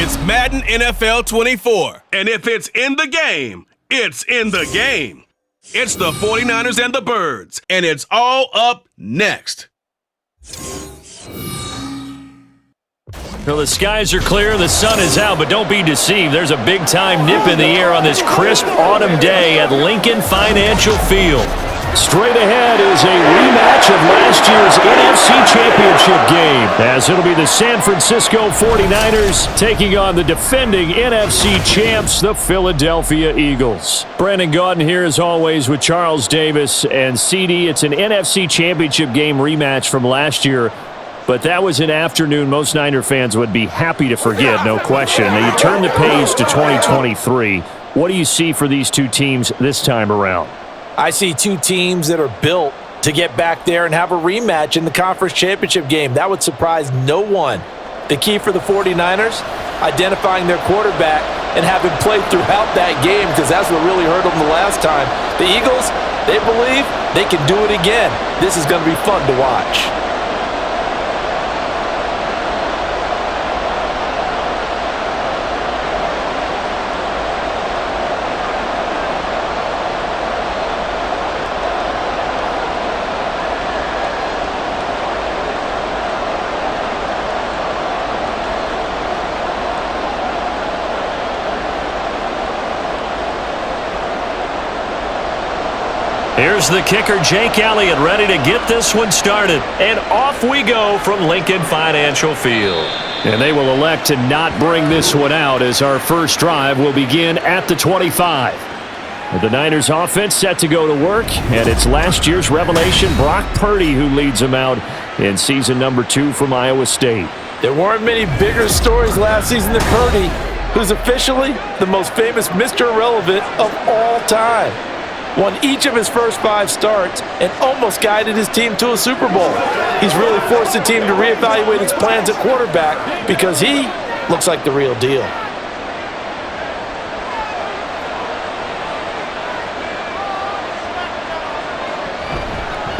It's Madden NFL 24. And if it's in the game, it's in the game. It's the 49ers and the Birds, and it's all up next. Well, the skies are clear, the sun is out, but don't be deceived. There's a big-time nip in the air on this crisp autumn day at Lincoln Financial Field. Straight ahead is a rematch of last year's NFC Championship game, as it'll be the San Francisco 49ers taking on the defending NFC champs, the Philadelphia Eagles. Brandon Gaudin here as always with Charles Davis and CD. It's an NFC Championship game rematch from last year, but that was an afternoon most Niner fans would be happy to forget, no question. Now you turn the page to 2023. What do you see for these two teams this time around? I see two teams that are built to get back there and have a rematch in the conference championship game. That would surprise no one. The key for the 49ers, identifying their quarterback and having played throughout that game, because that's what really hurt them the last time. The Eagles, they believe they can do it again. This is going to be fun to watch. Here's the kicker, Jake Elliott, ready to get this one started. And off we go from Lincoln Financial Field. And they will elect to not bring this one out as our first drive will begin at the 25. The Niners offense set to go to work, and it's last year's revelation, Brock Purdy, who leads them out in season number 2 from Iowa State. There weren't many bigger stories last season than Purdy, who's officially the most famous Mr. Irrelevant of all time. Won each of his first 5 starts and almost guided his team to a Super Bowl. He's really forced the team to reevaluate its plans at quarterback because he looks like the real deal.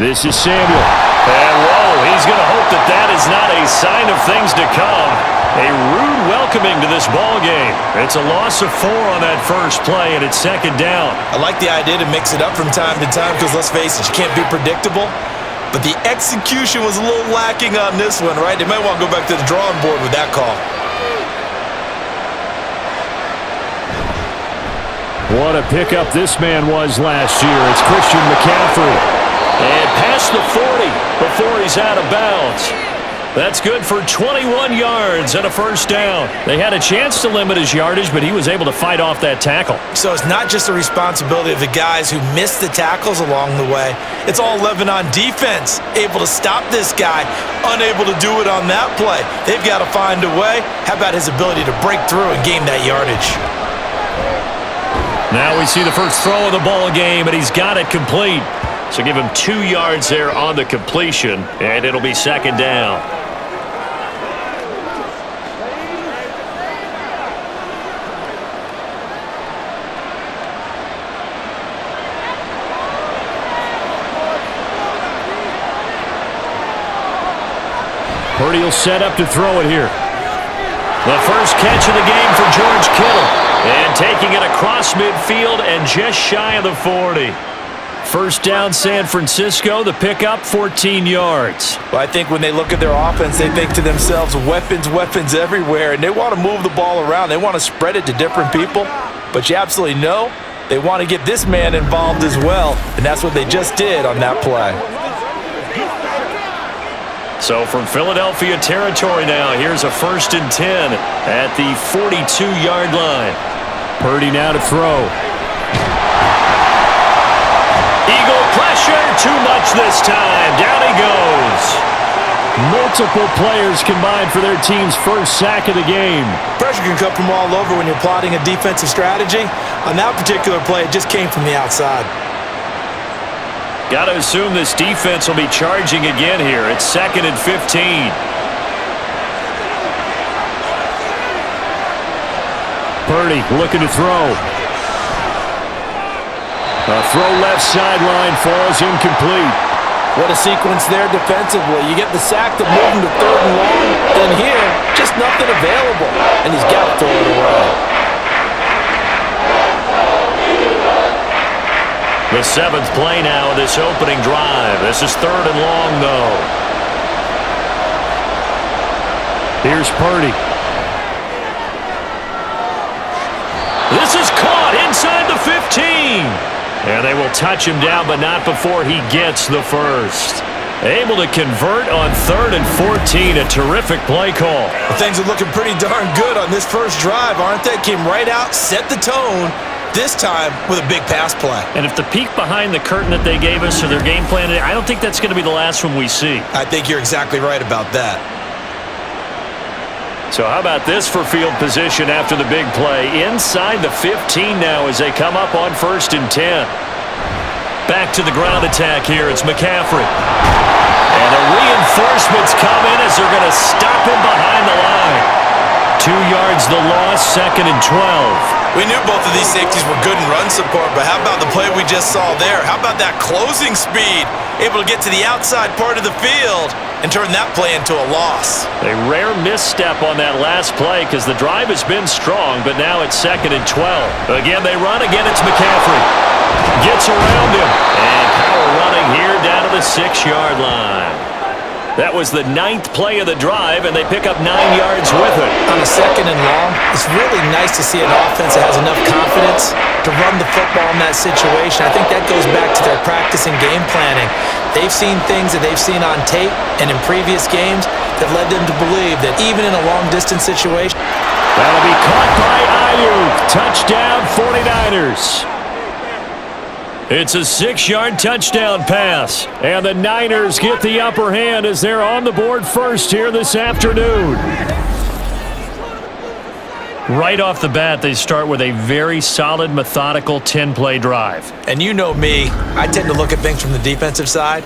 This is Samuel. And whoa, he's going to hope that that is not a sign of things to come. A rude welcoming to this ball game. It's a loss of 4 on that first play, and it's second down. I like the idea to mix it up from time to time because, let's face it, you can't be predictable. But the execution was a little lacking on this one, right? They might want to go back to the drawing board with that call. What a pickup this man was last year. It's Christian McCaffrey. And past the 40 before he's out of bounds. That's good for 21 yards and a first down. They had a chance to limit his yardage, but he was able to fight off that tackle. So it's not just the responsibility of the guys who missed the tackles along the way. It's all 11 on defense, able to stop this guy, unable to do it on that play. They've got to find a way. How about his ability to break through and gain that yardage? Now we see the first throw of the ball game, and he's got it complete. So give him 2 yards there on the completion, and it'll be second down. Purdy will set up to throw it here. The first catch of the game for George Kittle. And taking it across midfield and just shy of the 40. First down San Francisco, the pickup 14 yards. Well, I think when they look at their offense, they think to themselves, weapons, weapons everywhere, and they want to move the ball around. They want to spread it to different people, but you absolutely know they want to get this man involved as well, and that's what they just did on that play. So from Philadelphia territory now, here's a 1st and 10 at the 42-yard line. Purdy now to throw. Eagle pressure, too much this time. Down he goes. Multiple players combined for their team's first sack of the game. Pressure can come from all over when you're plotting a defensive strategy. On that particular play, it just came from the outside. Got to assume this defense will be charging again here. It's 2nd and 15. Purdy looking to throw. A throw left sideline falls incomplete. What a sequence there defensively. You get the sack to move him to 3rd and long, then here, just nothing available, and he's got to throw it away. The 7th play now of this opening drive. This is 3rd and long, though. Here's Purdy. This is caught inside the 15. And they will touch him down, but not before he gets the first. Able to convert on 3rd and 14. A terrific play call. Well, things are looking pretty darn good on this first drive, aren't they? Came right out, set the tone, this time with a big pass play. And if the peek behind the curtain that they gave us or their game plan, I don't think that's going to be the last one we see. I think you're exactly right about that. So how about this for field position after the big play? Inside the 15 now as they come up on 1st and 10. Back to the ground attack here. It's McCaffrey. And the reinforcements come in as they're going to stop him behind the line. 2 yards the loss, 2nd and 12. We knew both of these safeties were good in run support, but how about the play we just saw there? How about that closing speed? Able to get to the outside part of the field and turn that play into a loss. A rare misstep on that last play because the drive has been strong, but now it's 2nd and 12. Again, they run. Again, it's McCaffrey. Gets around him. And power running here down to the 6-yard line. That was the 9th play of the drive, and they pick up 9 yards with it. On a 2nd and long, it's really nice to see an offense that has enough confidence to run the football in that situation. I think that goes back to their practice and game planning. They've seen things that they've seen on tape and in previous games that led them to believe that even in a long-distance situation. That'll be caught by Ayuk. Touchdown, 49ers. It's a 6-yard touchdown pass. And the Niners get the upper hand as they're on the board first here this afternoon. Right off the bat, they start with a very solid, methodical 10-play drive. And you know me, I tend to look at things from the defensive side.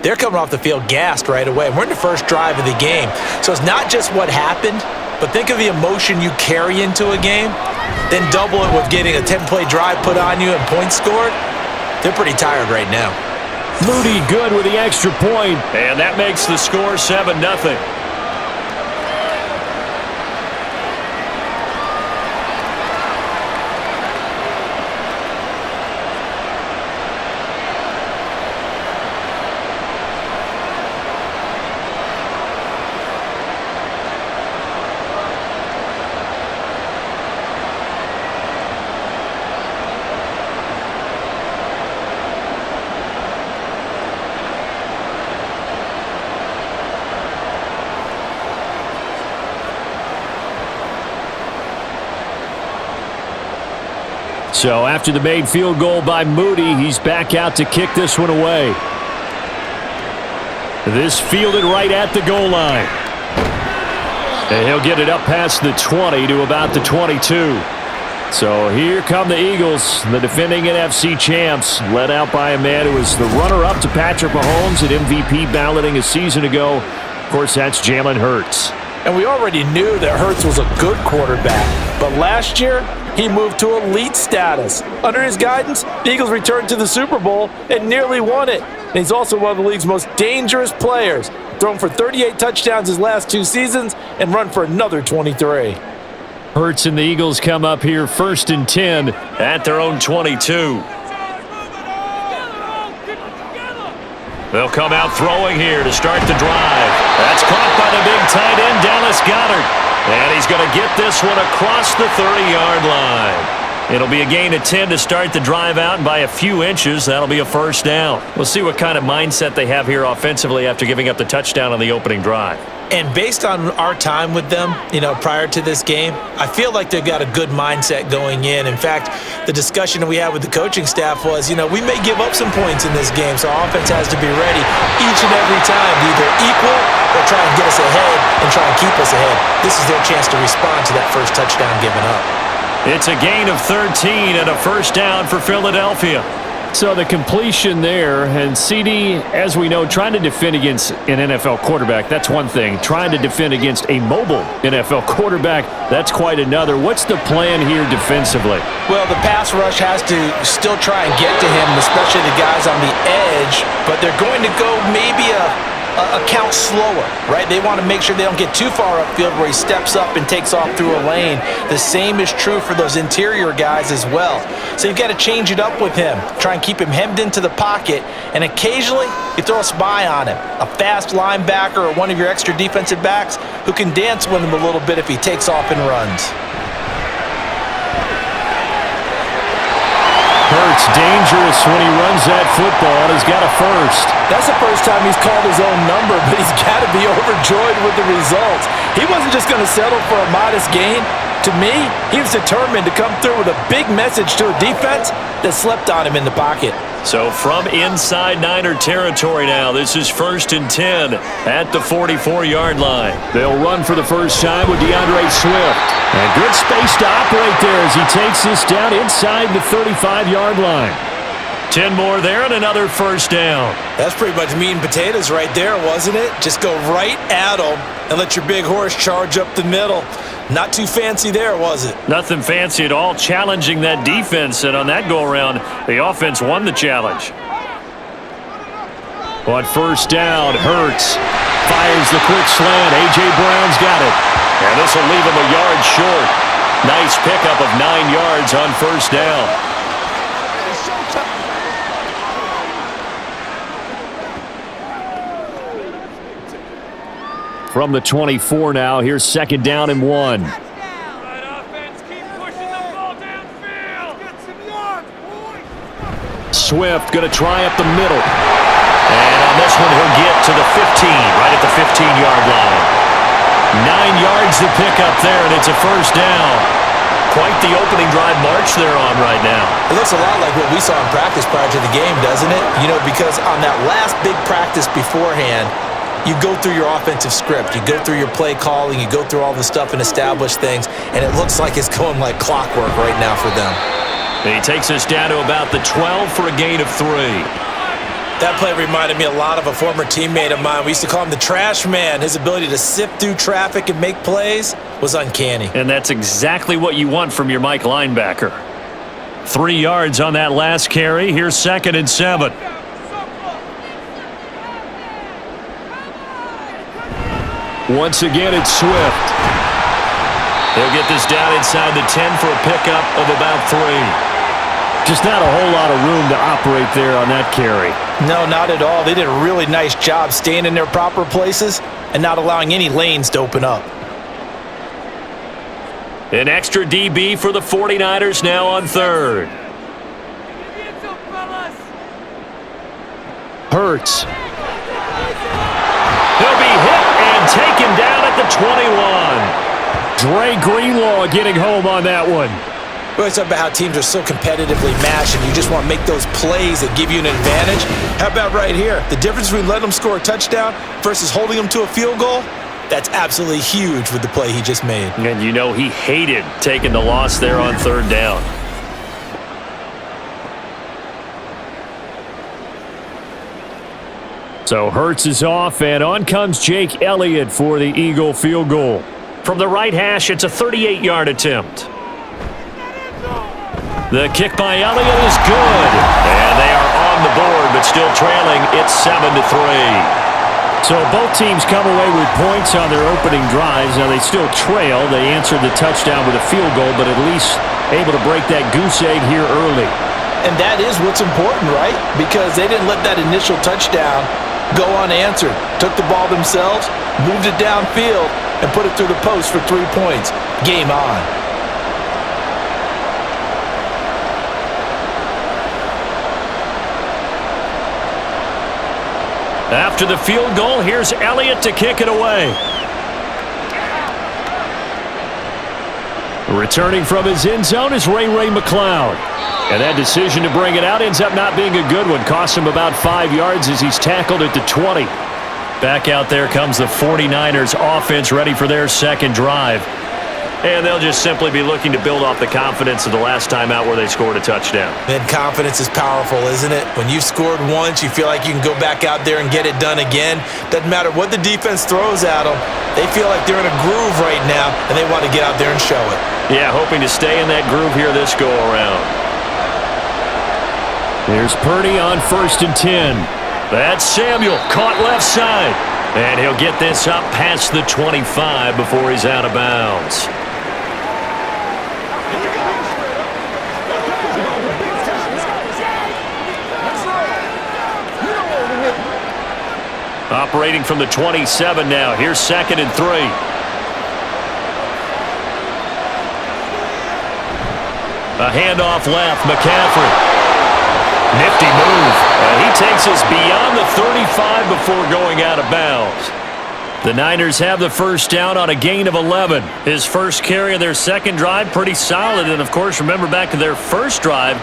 They're coming off the field gassed right away. We're in the first drive of the game. So it's not just what happened, but think of the emotion you carry into a game, then double it with getting a 10-play drive put on you and points scored. They're pretty tired right now. Moody good with the extra point, and that makes the score 7-0. So after the made field goal by Moody, he's back out to kick this one away. This fielded right at the goal line. And he'll get it up past the 20 to about the 22. So here come the Eagles, the defending NFC champs, led out by a man who was the runner-up to Patrick Mahomes at MVP balloting a season ago. Of course, that's Jalen Hurts. And we already knew that Hurts was a good quarterback. But last year, he moved to elite status. Under his guidance, the Eagles returned to the Super Bowl and nearly won it. And he's also one of the league's most dangerous players. Thrown for 38 touchdowns his last 2 seasons and run for another 23. Hurts and the Eagles come up here 1st and 10 at their own 22. They'll come out throwing here to start the drive. That's caught by the big tight end, Dallas Goedert. And he's going to get this one across the 30-yard line. It'll be a gain of 10 to start the drive out, and by a few inches, that'll be a first down. We'll see what kind of mindset they have here offensively after giving up the touchdown on the opening drive. And based on our time with them, prior to this game, I feel like they've got a good mindset going in. In fact, the discussion that we had with the coaching staff was, we may give up some points in this game, so our offense has to be ready each and every time to either equal or try and get us ahead and try and keep us ahead. This is their chance to respond to that first touchdown given up. It's a gain of 13 and a first down for Philadelphia. So the completion there, and CD, as we know, trying to defend against an NFL quarterback, that's one thing. Trying to defend against a mobile NFL quarterback, that's quite another. What's the plan here defensively? Well, the pass rush has to still try and get to him, especially the guys on the edge, but they're going to go maybe a count slower, right? They want to make sure they don't get too far upfield where he steps up and takes off through a lane. The same is true for those interior guys as well. So you've got to change it up with him. Try and keep him hemmed into the pocket, and occasionally you throw a spy on him. A fast linebacker or one of your extra defensive backs who can dance with him a little bit if he takes off and runs. Hurts dangerous when he runs that football, and he's got a first. That's the first time he's called his own number, but he's got to be overjoyed with the results. He wasn't just going to settle for a modest gain. To me, he was determined to come through with a big message to a defense that slept on him in the pocket. So from inside Niner territory now, this is 1st and 10 at the 44-yard line. They'll run for the first time with DeAndre Swift. And good space to operate there as he takes this down inside the 35-yard line. 10 more there and another first down. That's pretty much meat and potatoes right there, wasn't it? Just go right at them and let your big horse charge up the middle. Not too fancy there, was it? Nothing fancy at all, challenging that defense, and on that go-around, the offense won the challenge. On first down, Hurts fires the quick slant. A.J. Brown's got it. And this will leave him a yard short. Nice pickup of 9 yards on first down. From the 24 now, here's 2nd down and 1. Swift going to try up the middle. And on this one, he'll get to the 15, right at the 15-yard line. 9 yards to pick up there, and it's a first down. Quite the opening drive march they're on right now. It looks a lot like what we saw in practice prior to the game, doesn't it? You know, because on that last big practice beforehand, you go through your offensive script. You go through your play calling. You go through all the stuff and establish things, and it looks like it's going like clockwork right now for them. He takes us down to about the 12 for a gain of 3. That play reminded me a lot of a former teammate of mine. We used to call him the trash man. His ability to sift through traffic and make plays was uncanny. And that's exactly what you want from your Mike linebacker. 3 yards on that last carry. Here's 2nd and 7. Once again, it's Swift. He'll get this down inside the 10 for a pickup of about 3. Just not a whole lot of room to operate there on that carry. No, not at all. They did a really nice job staying in their proper places and not allowing any lanes to open up. An extra DB for the 49ers now on 3rd. Hurts. He'll be hit and taken down at the 21. Dre Greenlaw getting home on that one. We always talk about how teams are so competitively matched and you just want to make those plays that give you an advantage. How about right here? The difference between letting them score a touchdown versus holding them to a field goal, that's absolutely huge with the play he just made. And you know he hated taking the loss there on 3rd down. So Hurts is off, and on comes Jake Elliott for the Eagle field goal. From the right hash, it's a 38-yard attempt. The kick by Elliott is good. And they are on the board, but still trailing. It's 7-3. So both teams come away with points on their opening drives. Now they still trail. They answered the touchdown with a field goal, but at least able to break that goose egg here early. And that is what's important, right? Because they didn't let that initial touchdown go unanswered. Took the ball themselves, moved it downfield, and put it through the post for 3 points. Game on. After the field goal, here's Elliott to kick it away. Returning from his end zone is Ray McCloud. And that decision to bring it out ends up not being a good one. Cost him about 5 yards as he's tackled at the 20. Back out there comes the 49ers offense ready for their second drive. And they'll just simply be looking to build off the confidence of the last time out where they scored a touchdown. And confidence is powerful, isn't it? When you've scored once, you feel like you can go back out there and get it done again. Doesn't matter what the defense throws at them. They feel like they're in a groove right now, and they want to get out there and show it. Yeah, hoping to stay in that groove here this go-around. Here's Purdy on 1st and 10. That's Samuel, caught left side. And he'll get this up past the 25 before he's out of bounds. Operating from the 27 now. Here's 2nd and 3. A handoff left. McCaffrey. Nifty move. He takes us beyond the 35 before going out of bounds. The Niners have the first down on a gain of 11. His first carry of their second drive, pretty solid. And, of course, remember back to their first drive,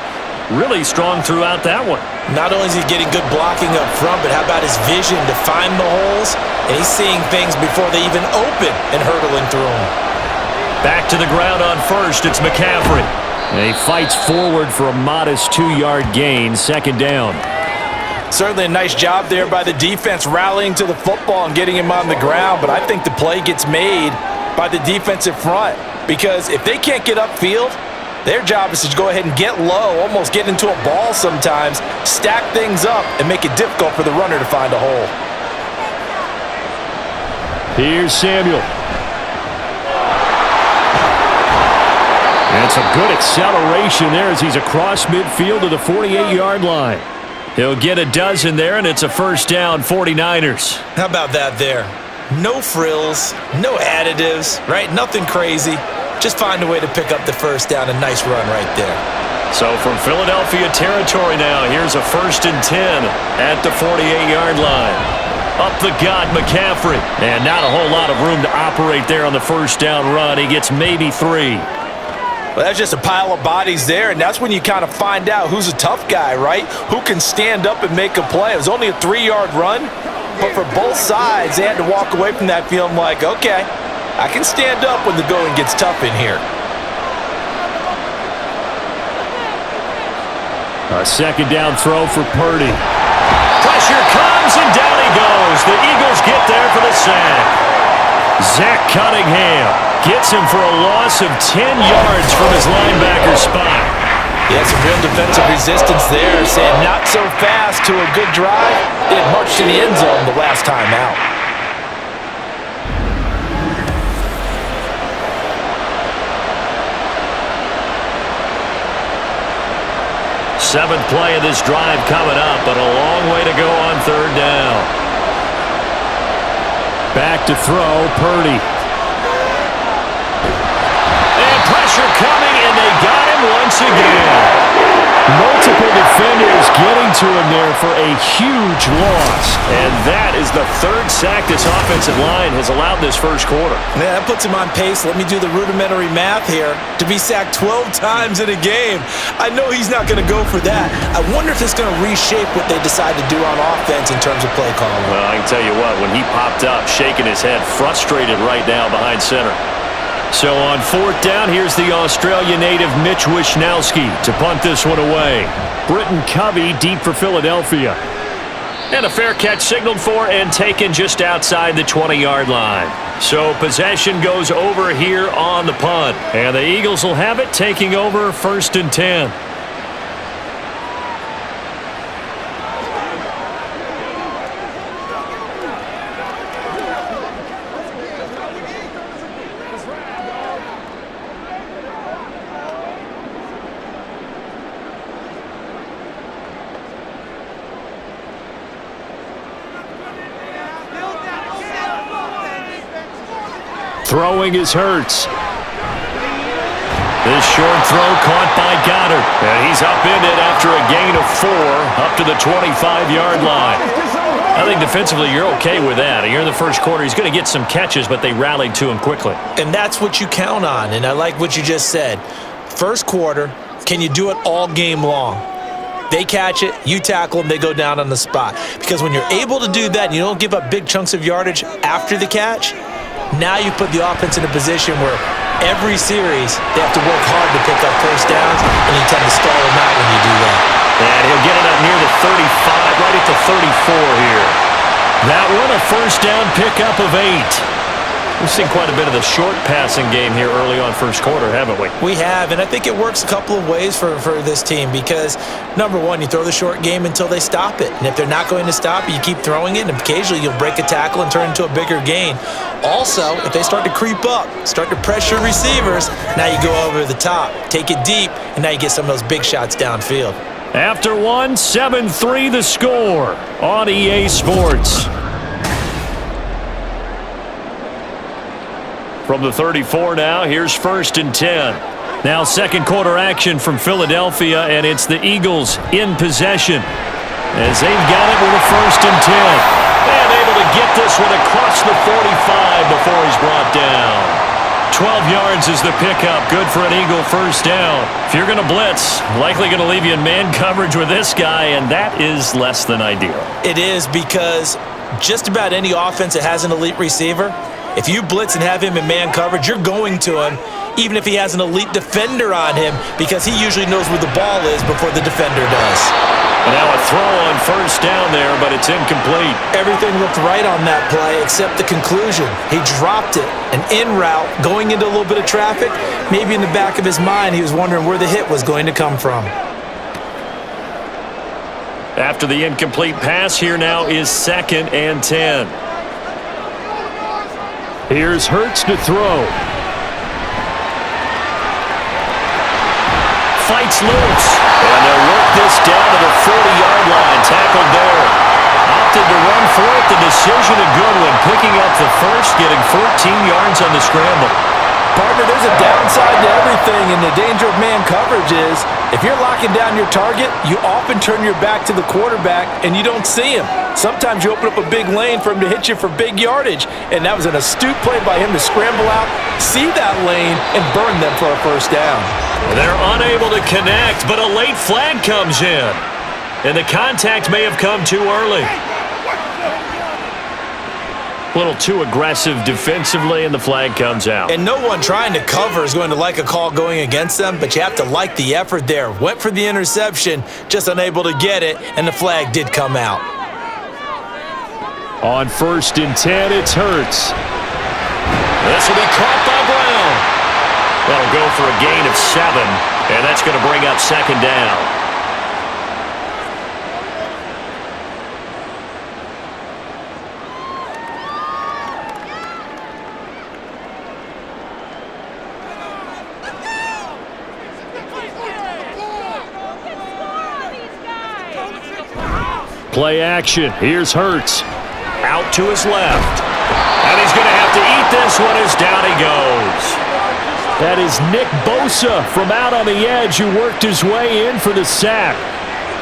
really strong throughout that one. Not only is he getting good blocking up front, but how about his vision to find the holes? And he's seeing things before they even open and hurdling through them. Back to the ground on 1st. It's McCaffrey. And he fights forward for a modest 2-yard gain, 2nd down. Certainly a nice job there by the defense rallying to the football and getting him on the ground, but I think the play gets made by the defensive front because if they can't get upfield, their job is to go ahead and get low, almost get into a ball sometimes, stack things up, and make it difficult for the runner to find a hole. Here's Samuel. And it's a good acceleration there as he's across midfield to the 48-yard line. He'll get a dozen there, and it's a first down, 49ers. How about that there? No frills, no additives, right? Nothing crazy. Just find a way to pick up the first down. A nice run right there. So from Philadelphia territory now, here's a 1st and 10 at the 48-yard line. Up the gut, McCaffrey. And not a whole lot of room to operate there on the first down run. He gets maybe 3. Well, that's just a pile of bodies there, and that's when you kind of find out who's a tough guy, right? Who can stand up and make a play. It was only a 3-yard run, but for both sides, they had to walk away from that feeling like, okay, I can stand up when the going gets tough in here. A 2nd down throw for Purdy. Pressure comes, and down he goes. The Eagles get there for the sack. Zach Cunningham gets him for a loss of 10 yards from his linebacker spot. Yeah, some real defensive resistance there, saying not so fast to a good drive. They had marched to the end zone the last time out. Seventh play of this drive coming up, but a long way to go on 3rd down. Back to throw, Purdy. And pressure coming, and they got him once again. Multiple defenders getting to him there for a huge loss. And that is the 3rd sack this offensive line has allowed this first quarter. Man, that puts him on pace. Let me do the rudimentary math here. To be sacked 12 times in a game. I know he's not going to go for that. I wonder if it's going to reshape what they decide to do on offense in terms of play calling. Well, I can tell you what, when he popped up, shaking his head, frustrated right now behind center. So on 4th down, here's the Australia native Mitch Wishnowsky to punt this one away. Britton Covey deep for Philadelphia. And a fair catch signaled for and taken just outside the 20-yard line. So possession goes over here on the punt. And the Eagles will have it, taking over 1st and 10. Throwing is Hurts. This short throw caught by Goddard. And he's upended after a gain of 4 up to the 25-yard line. I think defensively you're okay with that. You're in the first quarter. He's going to get some catches, but they rallied to him quickly. And that's what you count on, and I like what you just said. First quarter, can you do it all game long? They catch it, you tackle them, they go down on the spot. Because when you're able to do that and you don't give up big chunks of yardage after the catch, now you put the offense in a position where Every series, they have to work hard to pick up first downs, and you tend to stall them out when you do that. And he'll get it up near the 35, right at the 34 here. That one, a first down pickup of 8. We've seen quite a bit of the short passing game here early on first quarter, haven't we? We have, and I think it works a couple of ways for this team because, number one, you throw the short game until they stop it. And if they're not going to stop it, you keep throwing it, and occasionally you'll break a tackle and turn into a bigger gain. Also, if they start to creep up, start to pressure receivers, now you go over the top, take it deep, and now you get some of those big shots downfield. After one, 7-3 the score on EA Sports. From the 34 now, here's 1st and 10. Now second quarter action from Philadelphia, and it's the Eagles in possession as they've got it with a 1st and 10. And able to get this one across the 45 before he's brought down. 12 yards is the pickup. Good for an Eagle first down. If you're going to blitz, likely going to leave you in man coverage with this guy, and that is less than ideal. It is because just about any offense that has an elite receiver, if you blitz and have him in man coverage, you're going to him, even if he has an elite defender on him, because he usually knows where the ball is before the defender does. And now a throw on first down there, but it's incomplete. Everything looked right on that play except the conclusion. He dropped it, an in route, going into a little bit of traffic. Maybe in the back of his mind, he was wondering where the hit was going to come from. After the incomplete pass, here now is 2nd and 10. Here's Hurts to throw. Fights loose. And they'll work this down to the 40-yard line. Tackled there. Opted to run for it. The decision a good one. Picking up the first, getting 14 yards on the scramble. Partner, there's a downside to everything, and the danger of man coverage is if you're locking down your target, you often turn your back to the quarterback and you don't see him. Sometimes you open up a big lane for him to hit you for big yardage, and that was an astute play by him to scramble out, see that lane, and burn them for a first down. They're unable to connect, but a late flag comes in, and the contact may have come too early. A little too aggressive defensively, and the flag comes out. And no one trying to cover is going to like a call going against them, but you have to like the effort there. Went for the interception, just unable to get it, and the flag did come out. On 1st and 10, it's Hurts. This will be caught by Brown. That'll go for a gain of 7, and that's going to bring up 2nd down. Play action. Here's Hurts. Out to his left. And he's going to have to eat this one as down he goes. That is Nick Bosa from out on the edge who worked his way in for the sack.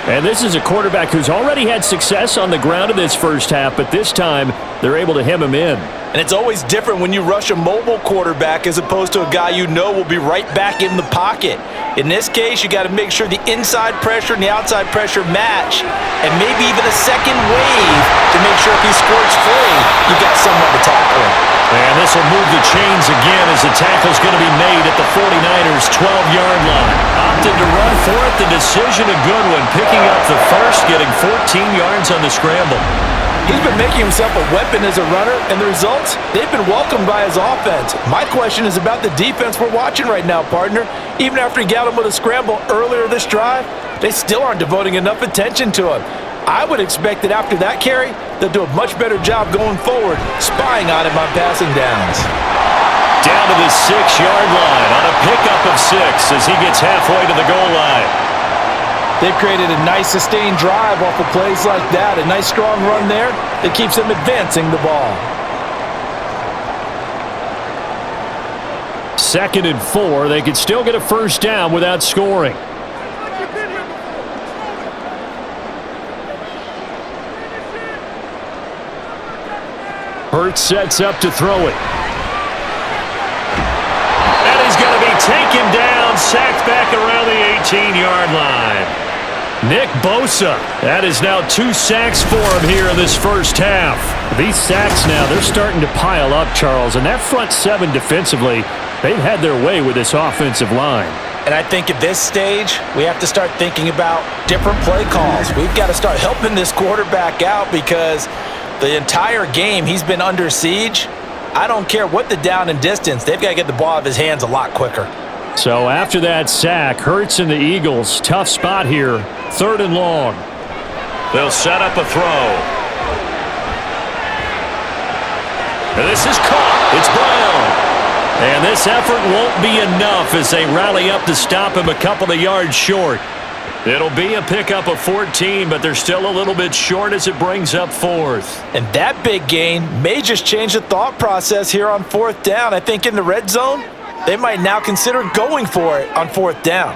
And this is a quarterback who's already had success on the ground in this first half, but this time they're able to hem him in. And it's always different when you rush a mobile quarterback as opposed to a guy you know will be right back in the pocket. In this case, you got to make sure the inside pressure and the outside pressure match, and maybe even a second wave to make sure if he squirts free, you got someone to tackle him. And this will move the chains again as the tackle's going to be made at the 49ers' 12-yard line. Opted to run for it. The decision a good one. Picking up the first, getting 14 yards on the scramble. He's been making himself a weapon as a runner, and the results, they've been welcomed by his offense. My question is about the defense we're watching right now, partner. Even after he got him with a scramble earlier this drive, they still aren't devoting enough attention to him. I would expect that after that carry, they'll do a much better job going forward, spying on him on passing downs. Down to the 6-yard line on a pickup of 6 as he gets halfway to the goal line. They've created a nice sustained drive off of plays like that, a nice strong run there that keeps them advancing the ball. 2nd and 4, they could still get a first down without scoring. Hurts sets up to throw it. And he's going to be taken down, sacked back around the 18-yard line. Nick Bosa, that is now 2 sacks for him here in this first half. These sacks now, they're starting to pile up, Charles, and that front 7 defensively, They've had their way with this offensive line. And I think at this stage, we have to start thinking about different play calls. We've got to start helping this quarterback out because the entire game he's been under siege. I don't care what the down and distance. They've got to get the ball out of his hands a lot quicker. So after that sack, Hurts and the Eagles, tough spot here, 3rd and long. They'll set up a throw. And this is caught. It's Brown. And this effort won't be enough as they rally up to stop him a couple of yards short. It'll be a pickup of 14, but they're still a little bit short as it brings up 4th. And that big gain may just change the thought process here on 4th down. I think in the red zone, they might now consider going for it on 4th down.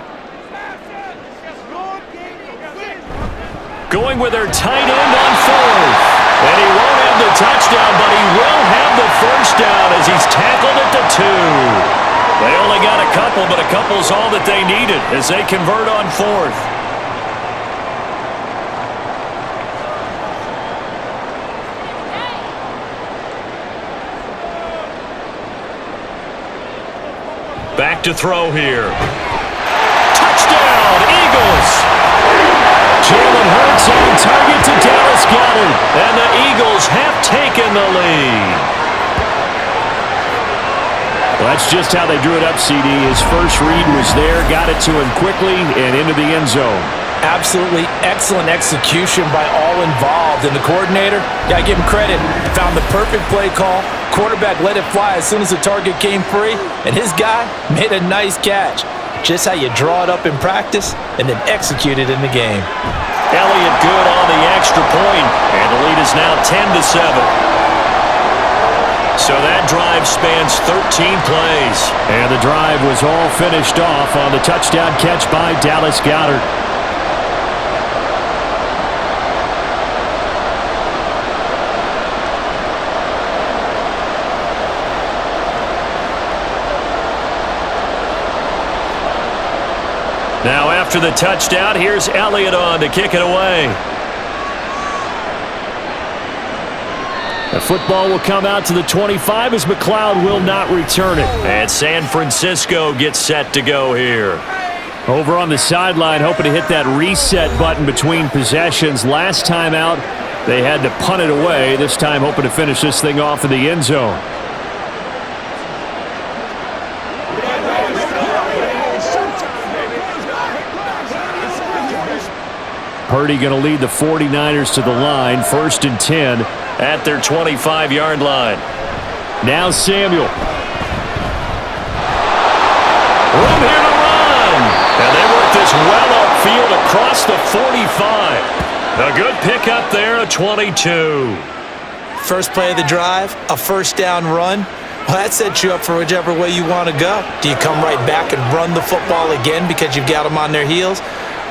Going with their tight end on 4th. And he won't have the touchdown, but he will have the first down as he's tackled at the 2. They only got a couple, but a couple's all that they needed as they convert on 4th. Back to throw here. Touchdown, Eagles! Jalen Hurts on target to Dallas Goedert, and the Eagles have taken the lead. Well, that's just how they drew it up, CD. His first read was there, got it to him quickly, and into the end zone. Absolutely excellent execution by all involved. And the coordinator, got to give him credit, found the perfect play call. Quarterback let it fly as soon as the target came free, and his guy made a nice catch. Just how you draw it up in practice and then execute it in the game. Elliott good on the extra point, and the lead is now 10-7. So that drive spans 13 plays. And the drive was all finished off on the touchdown catch by Dallas Goedert. Now after the touchdown, here's Elliott on to kick it away. The football will come out to the 25 as McLeod will not return it. And San Francisco gets set to go here. Over on the sideline, hoping to hit that reset button between possessions. Last time out, they had to punt it away. This time hoping to finish this thing off in the end zone. Purdy going to lead the 49ers to the line, 1st and 10 at their 25-yard line. Now Samuel. Room here to run. And they work this well upfield across the 45. A good pickup there, a 22. First play of the drive, a first down run. Well, that sets you up for whichever way you want to go. Do you come right back and run the football again because you've got them on their heels?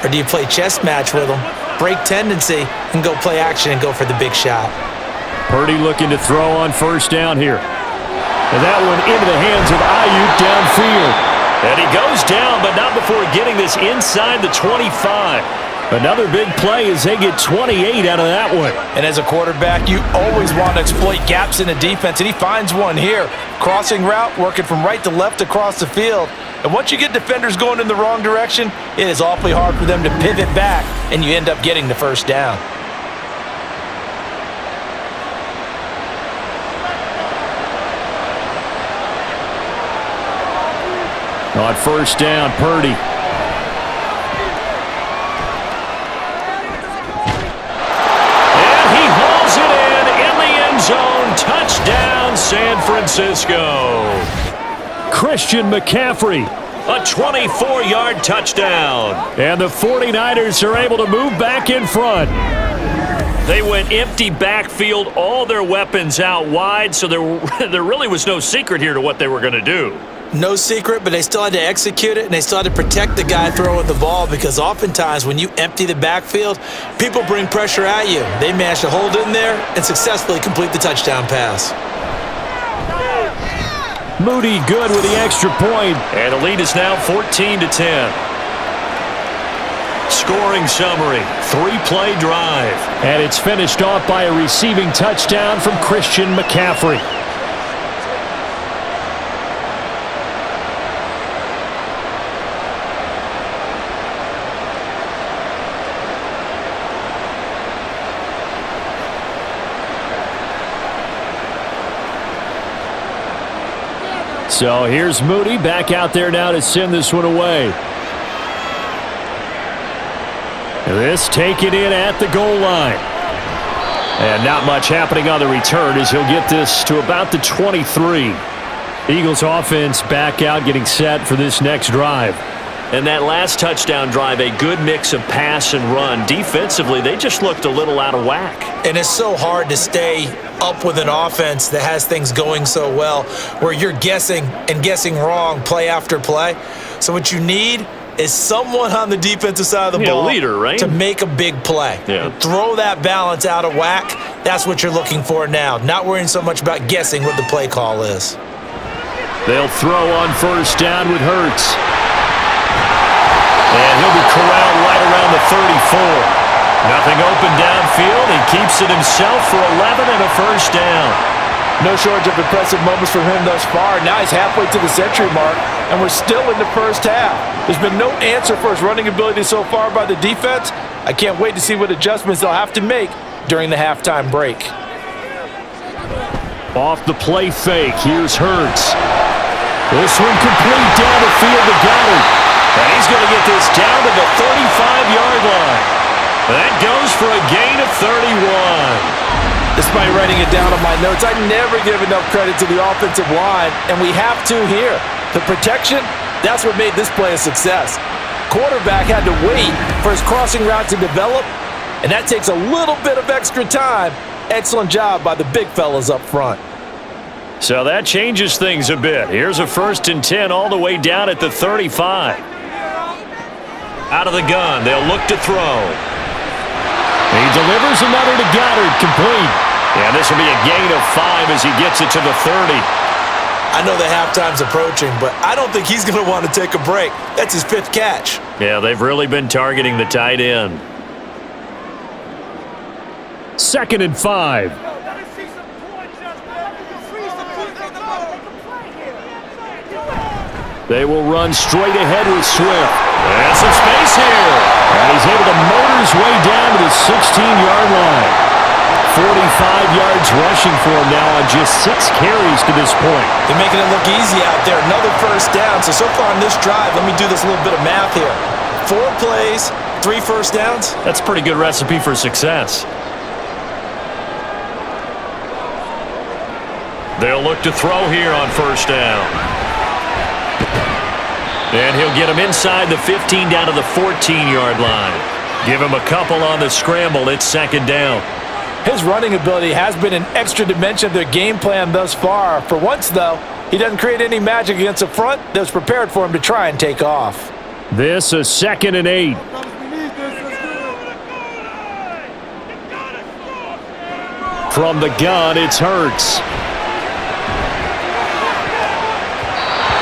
Or do you play chess match with them, break tendency, and go play action and go for the big shot? Purdy looking to throw on first down here. And that one into the hands of Ayuk downfield. And he goes down, but not before getting this inside the 25. Another big play as they get 28 out of that one. And as a quarterback, you always want to exploit gaps in the defense, and he finds one here. Crossing route, working from right to left across the field. And once you get defenders going in the wrong direction, it is awfully hard for them to pivot back, and you end up getting the first down. On first down, Purdy. And he hauls it in the end zone. Touchdown, San Francisco. Christian McCaffrey, a 24-yard touchdown. And the 49ers are able to move back in front. They went empty backfield, all their weapons out wide, so there really was no secret here to what they were going to do. No secret, but they still had to execute it, and they still had to protect the guy throwing the ball because oftentimes when you empty the backfield, people bring pressure at you. They managed to hold in there and successfully complete the touchdown pass. Moody good with the extra point, and the lead is now 14-10. Scoring summary, 3-play drive. And it's finished off by a receiving touchdown from Christian McCaffrey. So here's Moody back out there now to send this one away. This taken in at the goal line. And not much happening on the return as he'll get this to about the 23. Eagles offense back out getting set for this next drive. And that last touchdown drive, a good mix of pass and run. Defensively, they just looked a little out of whack. And it's so hard to stay up with an offense that has things going so well, where you're guessing and guessing wrong play after play. So what you need is someone on the defensive side of the ball leader, right? to make a big play. Yeah. Throw that balance out of whack. That's what you're looking for now. Not worrying so much about guessing what the play call is. They'll throw on first down with Hurts. And he'll be corralled right around the 34. Nothing open downfield. He keeps it himself for 11 and a first down. No shortage of impressive moments from him thus far. Now he's halfway to the century mark, and we're still in the first half. There's been no answer for his running ability so far by the defense. I can't wait to see what adjustments they'll have to make during the halftime break. Off the play fake, here's Hurts. This one complete down the field to Goddard. And he's going to get this down to the 35-yard line. That goes for a gain of 31. Despite writing it down on my notes, I never give enough credit to the offensive line, and we have to here. The protection, that's what made this play a success. Quarterback had to wait for his crossing route to develop, and that takes a little bit of extra time. Excellent job by the big fellas up front. So that changes things a bit. Here's a 1st and 10 all the way down at the 35. Out of the gun, they'll look to throw. He delivers another to Goddard, complete. And this will be a gain of 5 as he gets it to the 30. I know the halftime's approaching, but I don't think he's going to want to take a break. That's his 5th catch. Yeah, they've really been targeting the tight end. 2nd and 5. They will run straight ahead with Swift. And some space here. And he's able to motor his way down to the 16-yard line. 45 yards rushing for him now on just 6 carries to this point. They're making it look easy out there. Another first down. So far on this drive, let me do this little bit of math here. 4 plays, 3 first downs. That's a pretty good recipe for success. They'll look to throw here on first down. And he'll get him inside the 15 down to the 14-yard line. Give him a couple on the scramble. It's 2nd down. His running ability has been an extra dimension of their game plan thus far. For once, though, he doesn't create any magic against the front that was prepared for him to try and take off. This is 2nd and 8. From the gun, it's Hurts.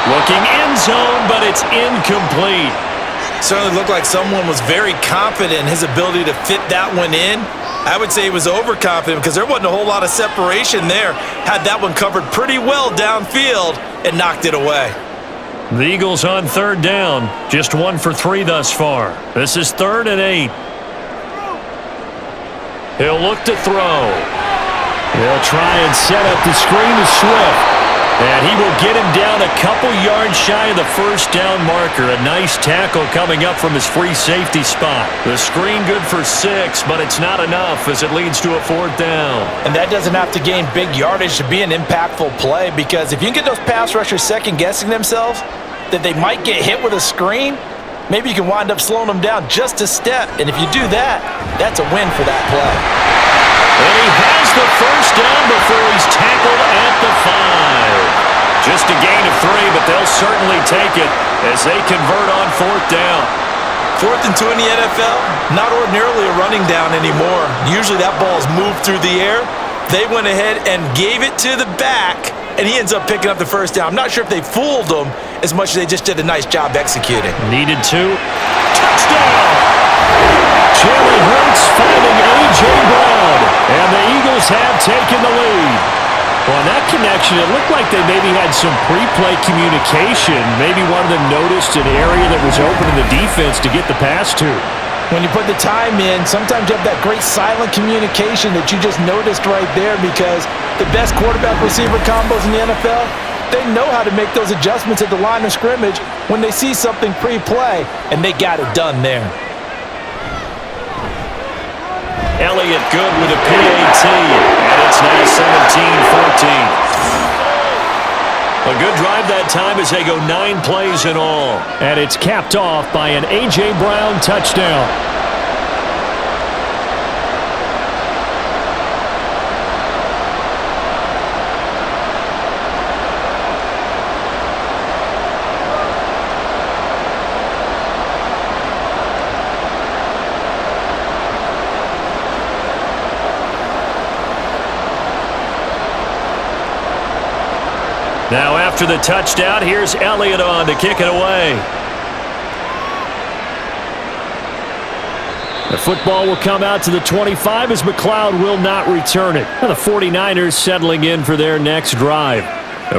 Looking end zone, but it's incomplete. Certainly looked like someone was very confident in his ability to fit that one in. I would say he was overconfident because there wasn't a whole lot of separation there. Had that one covered pretty well downfield and knocked it away. The Eagles on 3rd down. Just 1 for 3 thus far. This is 3rd and 8. He'll look to throw. He'll try and set up the screen to Swift. And he will get him down a couple yards shy of the first down marker. A nice tackle coming up from his free safety spot. The screen good for 6, but it's not enough as it leads to a 4th down. And that doesn't have to gain big yardage to be an impactful play, because if you can get those pass rushers second-guessing themselves that they might get hit with a screen, maybe you can wind up slowing them down just a step. And if you do that, that's a win for that play. And he has the first down before he's tackled at the 5. Just a gain of 3, but they'll certainly take it as they convert on 4th down. 4th and 2 in the NFL, not ordinarily a running down anymore. Usually that ball is moved through the air. They went ahead and gave it to the back, and he ends up picking up the first down. I'm not sure if they fooled him as much as they just did a nice job executing. Needed to. Touchdown! Jalen Hurts finding A.J. Brown, and the Eagles have taken the lead. Well, in that connection, it looked like they maybe had some pre-play communication. Maybe one of them noticed an area that was open in the defense to get the pass to. When you put the time in, sometimes you have that great silent communication that you just noticed right there, because the best quarterback-receiver combos in the NFL, they know how to make those adjustments at the line of scrimmage when they see something pre-play, and they got it done there. Elliott good with a PAT, and it's now 17-14. A good drive that time as they go 9 plays in all. And it's capped off by an A.J. Brown touchdown. Now after the touchdown, here's Elliott on to kick it away. The football will come out to the 25 as McLeod will not return it. The 49ers settling in for their next drive.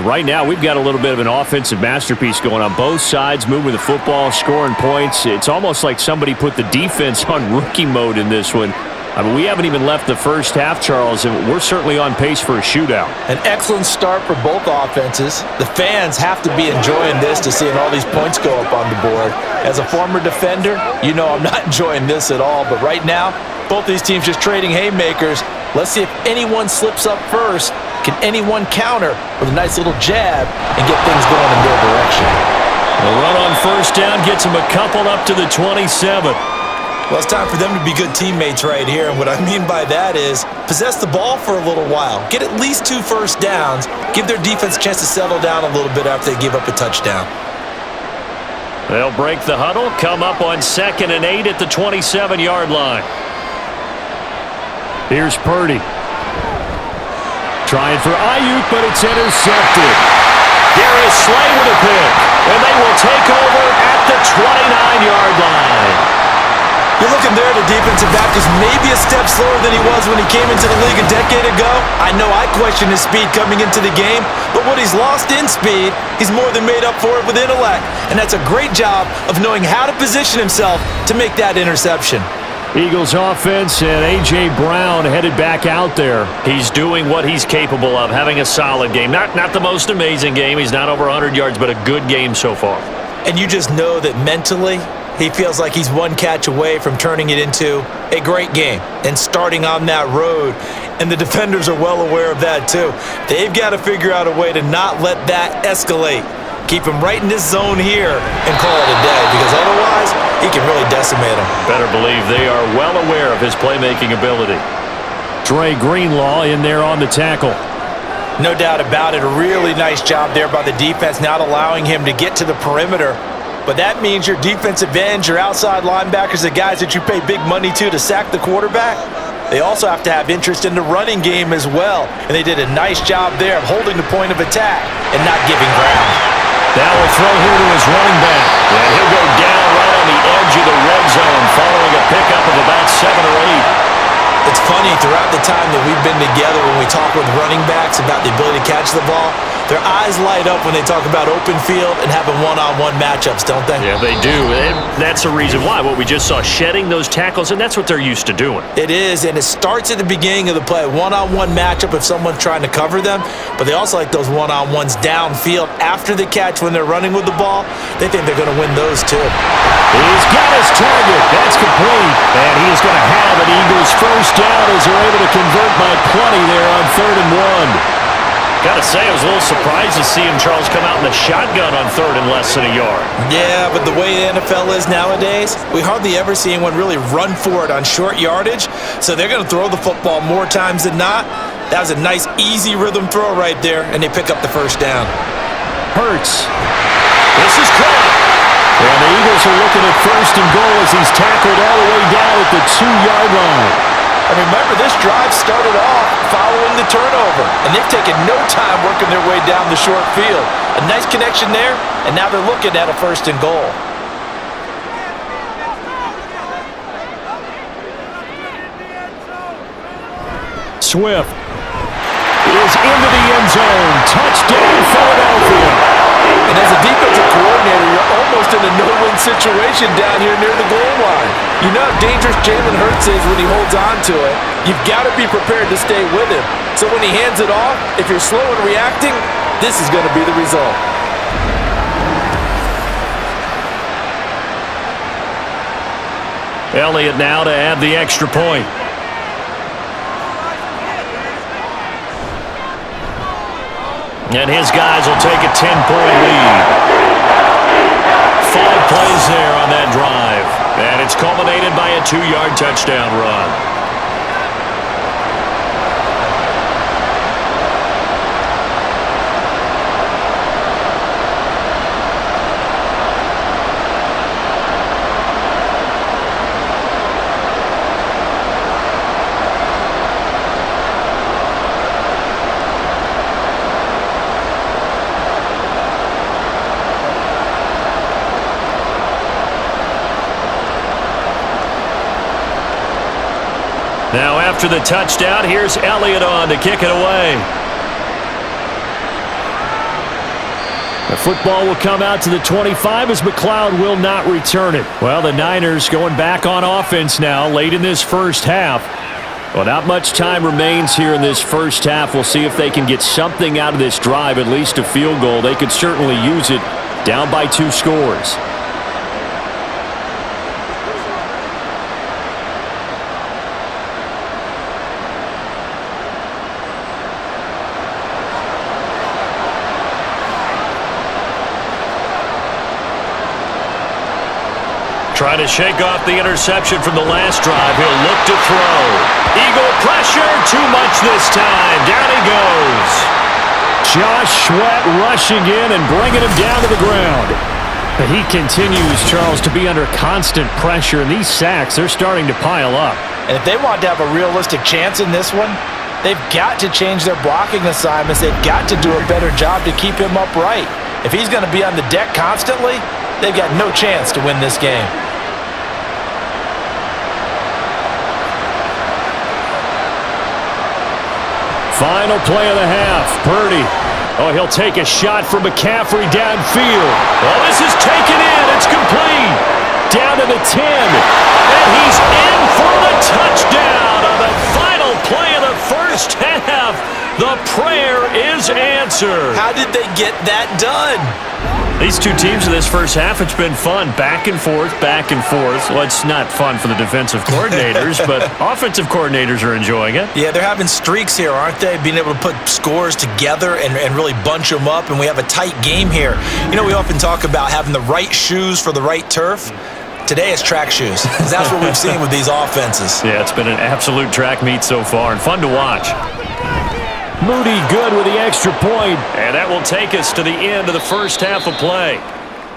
Right now, we've got a little bit of an offensive masterpiece going on both sides, moving the football, scoring points. It's almost like somebody put the defense on rookie mode in this one. I mean, we haven't even left the first half, Charles, and we're certainly on pace for a shootout. An excellent start for both offenses. The fans have to be enjoying this to seeing all these points go up on the board. As a former defender, you know I'm not enjoying this at all, but right now, both these teams just trading haymakers. Let's see if anyone slips up first. Can anyone counter with a nice little jab and get things going in their direction? The run on first down gets them a couple up to the 27. Well, it's time for them to be good teammates right here, and what I mean by that is possess the ball for a little while. Get at least 2 first downs. Give their defense a chance to settle down a little bit after they give up a touchdown. They'll break the huddle, come up on 2nd and 8 at the 27-yard line. Here's Purdy. Trying for Ayuk, but it's intercepted. Darius Slay with a pick, and they will take over at the 29-yard line. You're looking there at a defensive back who's maybe a step slower than he was when he came into the league a decade ago. I know I questioned his speed coming into the game, but what he's lost in speed, he's more than made up for it with intellect. And that's a great job of knowing how to position himself to make that interception. Eagles offense and A.J. Brown headed back out there. He's doing what he's capable of, having a solid game. Not the most amazing game. He's not over 100 yards, but a good game so far. And you just know that mentally, he feels like he's one catch away from turning it into a great game and starting on that road. And the defenders are well aware of that too. They've got to figure out a way to not let that escalate. Keep him right in this zone here and call it a day, because otherwise he can really decimate him. Better believe they are well aware of his playmaking ability. Dre Greenlaw in there on the tackle. No doubt about it. A really nice job there by the defense, not allowing him to get to the perimeter. But that means your defensive ends, your outside linebackers, the guys that you pay big money to sack the quarterback, they also have to have interest in the running game as well. And they did a nice job there of holding the point of attack and not giving ground. Now we'll throw here to his running back. And he'll go down right on the edge of the red zone following a pickup of about 7 or 8. It's funny, throughout the time that we've been together, when we talk with running backs about the ability to catch the ball, their eyes light up when they talk about open field and having one-on-one matchups, don't they? Yeah, they do. And that's the reason why. What we just saw, shedding those tackles, and that's what they're used to doing. It is, and it starts at the beginning of the play. One-on-one matchup if someone's trying to cover them, but they also like those one-on-ones downfield after the catch when they're running with the ball. They think they're going to win those too. He's got his target. That's complete. And he is going to have an Eagles first down as they're able to convert by plenty there on 3rd and 1. Got to say, I was a little surprised to see him, Charles, come out in the shotgun on 3rd and less than a yard. Yeah, but the way the NFL is nowadays, we hardly ever see anyone really run for it on short yardage, so they're going to throw the football more times than not. That was a nice, easy rhythm throw right there, and they pick up the first down. Hurts. This is caught. And the Eagles are looking at 1st and goal as he's tackled all the way down at the 2-yard line. And remember, this drive started off following the turnover, and they've taken no time working their way down the short field. A nice connection there, and now they're looking at a 1st and goal. Swift is into the end zone. Touchdown, Philadelphia. And as a defensive coordinator, you're almost in a no-win situation down here near the goal line. You know how dangerous Jalen Hurts is when he holds on to it. You've got to be prepared to stay with him. So when he hands it off, if you're slow in reacting, this is going to be the result. Elliott now to add the extra point. And his guys will take a 10-point lead. 5 plays there on that drive. And it's culminated by a 2-yard touchdown run. Now after the touchdown, here's Elliott on to kick it away. The football will come out to the 25 as McLeod will not return it. Well, the Niners going back on offense now late in this first half. Well, not much time remains here in this first half. We'll see if they can get something out of this drive, at least a field goal. They could certainly use it down by 2 scores. Trying to shake off the interception from the last drive. He'll look to throw. Eagle pressure. Too much this time. Down he goes. Josh Sweat rushing in and bringing him down to the ground. But he continues, Charles, to be under constant pressure. And these sacks, they're starting to pile up. And if they want to have a realistic chance in this one, they've got to change their blocking assignments. They've got to do a better job to keep him upright. If he's going to be on the deck constantly, they've got no chance to win this game. Final play of the half. Purdy. Oh, he'll take a shot from McCaffrey downfield. Oh, this is taken in. It's complete. Down to the 10. And he's in for the touchdown on the final play of the first half. The prayer is answered. How did they get that done? These two teams in this first half, it's been fun. Back and forth, back and forth. Well, it's not fun for the defensive coordinators, but offensive coordinators are enjoying it. Yeah, they're having streaks here, aren't they? Being able to put scores together and really bunch them up, and we have a tight game here. You know, we often talk about having the right shoes for the right turf. Today it's track shoes. That's what we've seen with these offenses. Yeah, it's been an absolute track meet so far and fun to watch. Moody good with the extra point, and that will take us to the end of the first half of play.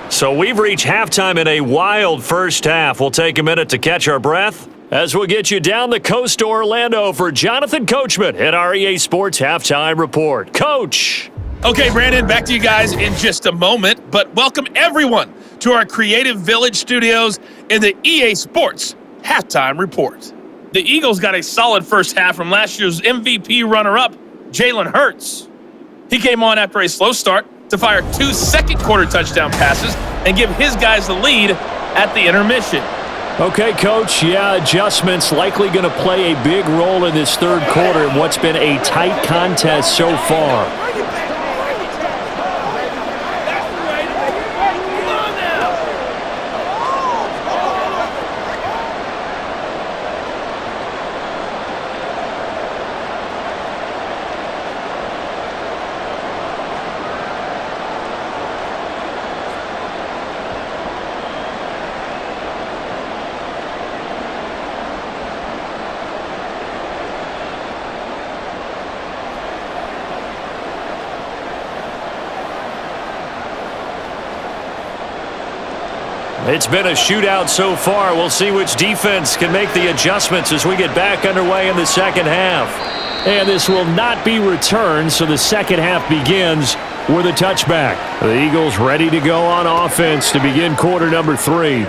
So we've reached halftime in a wild first half. We'll take a minute to catch our breath as we'll get you down the coast to Orlando for Jonathan Coachman at our EA Sports Halftime Report. Coach! Okay, Brandon, back to you guys in just a moment, but welcome everyone to our Creative Village studios in the EA Sports Halftime Report. The Eagles got a solid first half from last year's MVP runner-up, Jalen Hurts. He came on after a slow start to fire 2 second-quarter touchdown passes and give his guys the lead at the intermission. Okay, Coach, yeah, adjustments likely going to play a big role in this third quarter in what's been a tight contest so far. It's been a shootout so far. We'll see which defense can make the adjustments as we get back underway in the second half. And this will not be returned, so the second half begins with a touchback. The Eagles ready to go on offense to begin quarter number 3.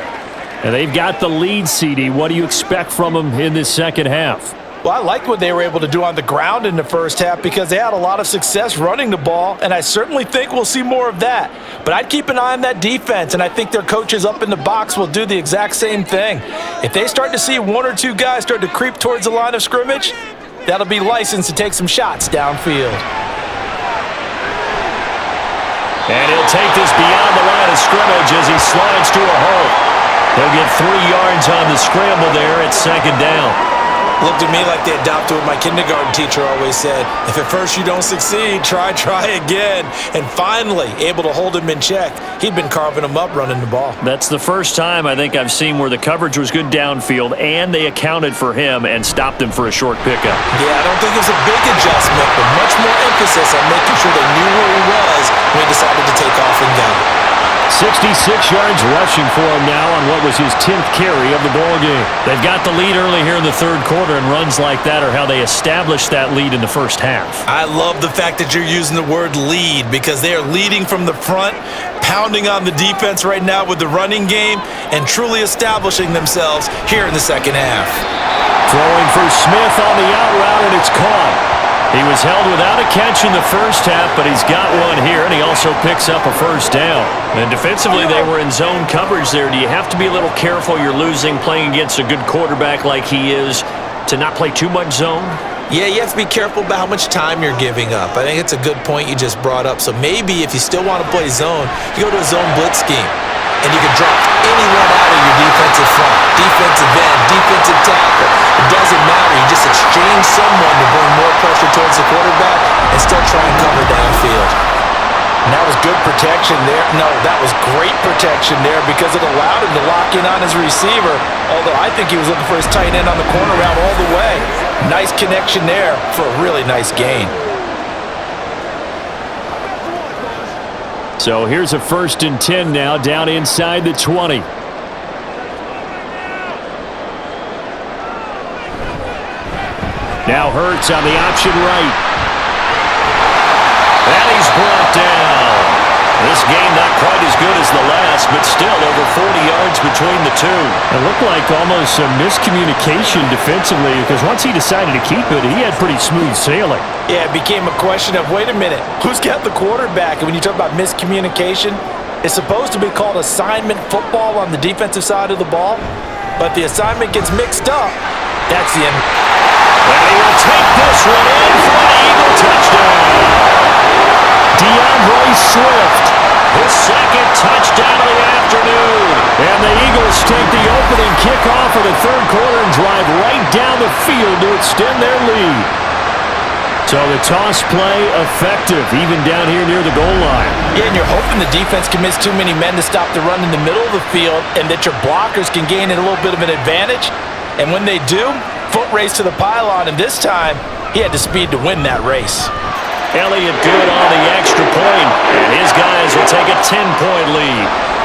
And they've got the lead, CD. What do you expect from them in this second half? Well, I liked what they were able to do on the ground in the first half because they had a lot of success running the ball, and I certainly think we'll see more of that. But I'd keep an eye on that defense, and I think their coaches up in the box will do the exact same thing. If they start to see 1 or 2 guys start to creep towards the line of scrimmage, that'll be licensed to take some shots downfield. And he'll take this beyond the line of scrimmage as he slides to a halt. He'll get 3 yards on the scramble there at second down. Looked at me like they adopted what my kindergarten teacher always said. If at first you don't succeed, try again. And finally, able to hold him in check. He'd been carving him up running the ball. That's the first time I think I've seen where the coverage was good downfield and they accounted for him and stopped him for a short pickup. Yeah, I don't think it was a big adjustment, but much more emphasis on making sure they knew where he was when he decided to take off and go. 66 yards rushing for him now on what was his 10th carry of the ball game. They've got the lead early here in the third quarter, and runs like that are how they established that lead in the first half. I love the fact that you're using the word lead because they are leading from the front, pounding on the defense right now with the running game, and truly establishing themselves here in the second half. Throwing for Smith on the out route, and it's caught. He was held without a catch in the first half, but he's got one here, and he also picks up a first down. And defensively, they were in zone coverage there. Do you have to be a little careful you're losing playing against a good quarterback like he is to not play too much zone? Yeah, you have to be careful about how much time you're giving up. I think it's a good point you just brought up. So maybe if you still want to play zone, you go to a zone blitz scheme, and you can drop anyone out of your defensive front, defensive end, defensive tackle. It doesn't matter. You just exchange someone to bring more pressure towards the quarterback and still try and cover downfield. And that was good protection there. No, that was great protection there because it allowed him to lock in on his receiver, although I think he was looking for his tight end on the corner route all the way. Nice connection there for a really nice gain. So here's a 1st and 10 now, down inside the 20. Now Hurts on the option right. And he's brought down. This game not quite as good as the last, but still over 40 yards between the two. It looked like almost some miscommunication defensively because once he decided to keep it, he had pretty smooth sailing. Yeah, it became a question of, wait a minute, who's got the quarterback? And when you talk about miscommunication, it's supposed to be called assignment football on the defensive side of the ball, but the assignment gets mixed up. That's the end. And he will take this one in for an Eagle touchdown. DeAndre Swift, his 2nd touchdown of the afternoon. And the Eagles take the opening kickoff of the third quarter and drive right down the field to extend their lead. So the toss play effective, even down here near the goal line. Yeah, and you're hoping the defense commits too many men to stop the run in the middle of the field and that your blockers can gain a little bit of an advantage. And when they do, foot race to the pylon, and this time, he had the speed to win that race. Elliott good on the extra point, and his guys will take a 10-point lead.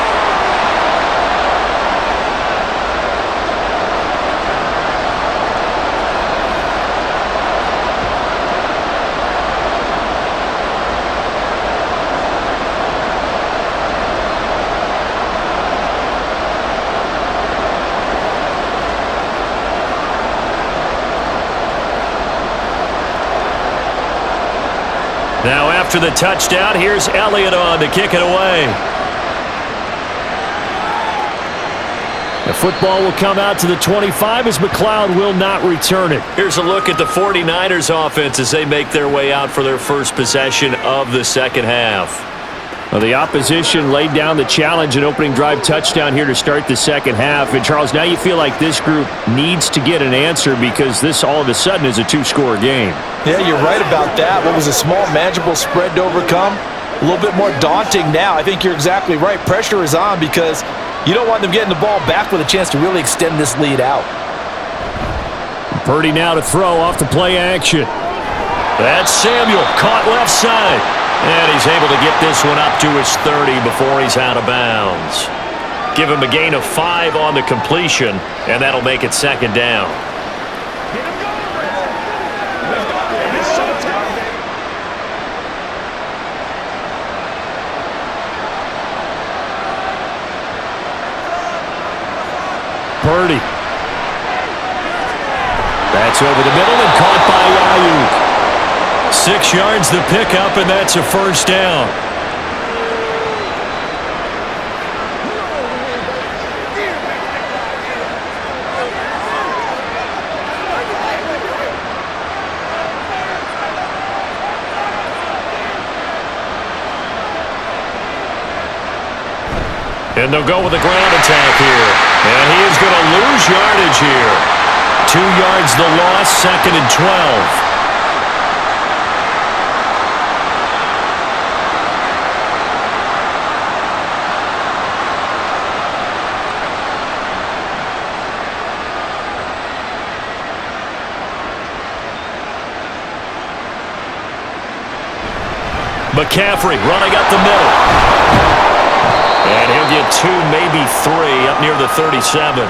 Now after the touchdown, here's Elliott on to kick it away. The football will come out to the 25 as McLeod will not return it. Here's a look at the 49ers offense as they make their way out for their first possession of the second half. Well, the opposition laid down the challenge and opening drive touchdown here to start the second half. And, Charles, now you feel like this group needs to get an answer because this all of a sudden is a 2-score game. Yeah, you're right about that. What was a small, manageable spread to overcome? A little bit more daunting now. I think you're exactly right. Pressure is on because you don't want them getting the ball back with a chance to really extend this lead out. Purdy now to throw off the play action. That's Samuel, caught left side. And he's able to get this one up to his 30 before he's out of bounds. Give him a gain of 5 on the completion, and that'll make it second down. Purdy. That's over the middle and caught by Ayuk. 6 yards the pickup, and that's a first down. And they'll go with a ground attack here. And he is going to lose yardage here. 2 yards the loss, 2nd and 12. McCaffrey running up the middle. And he'll get 2, maybe 3 up near the 37.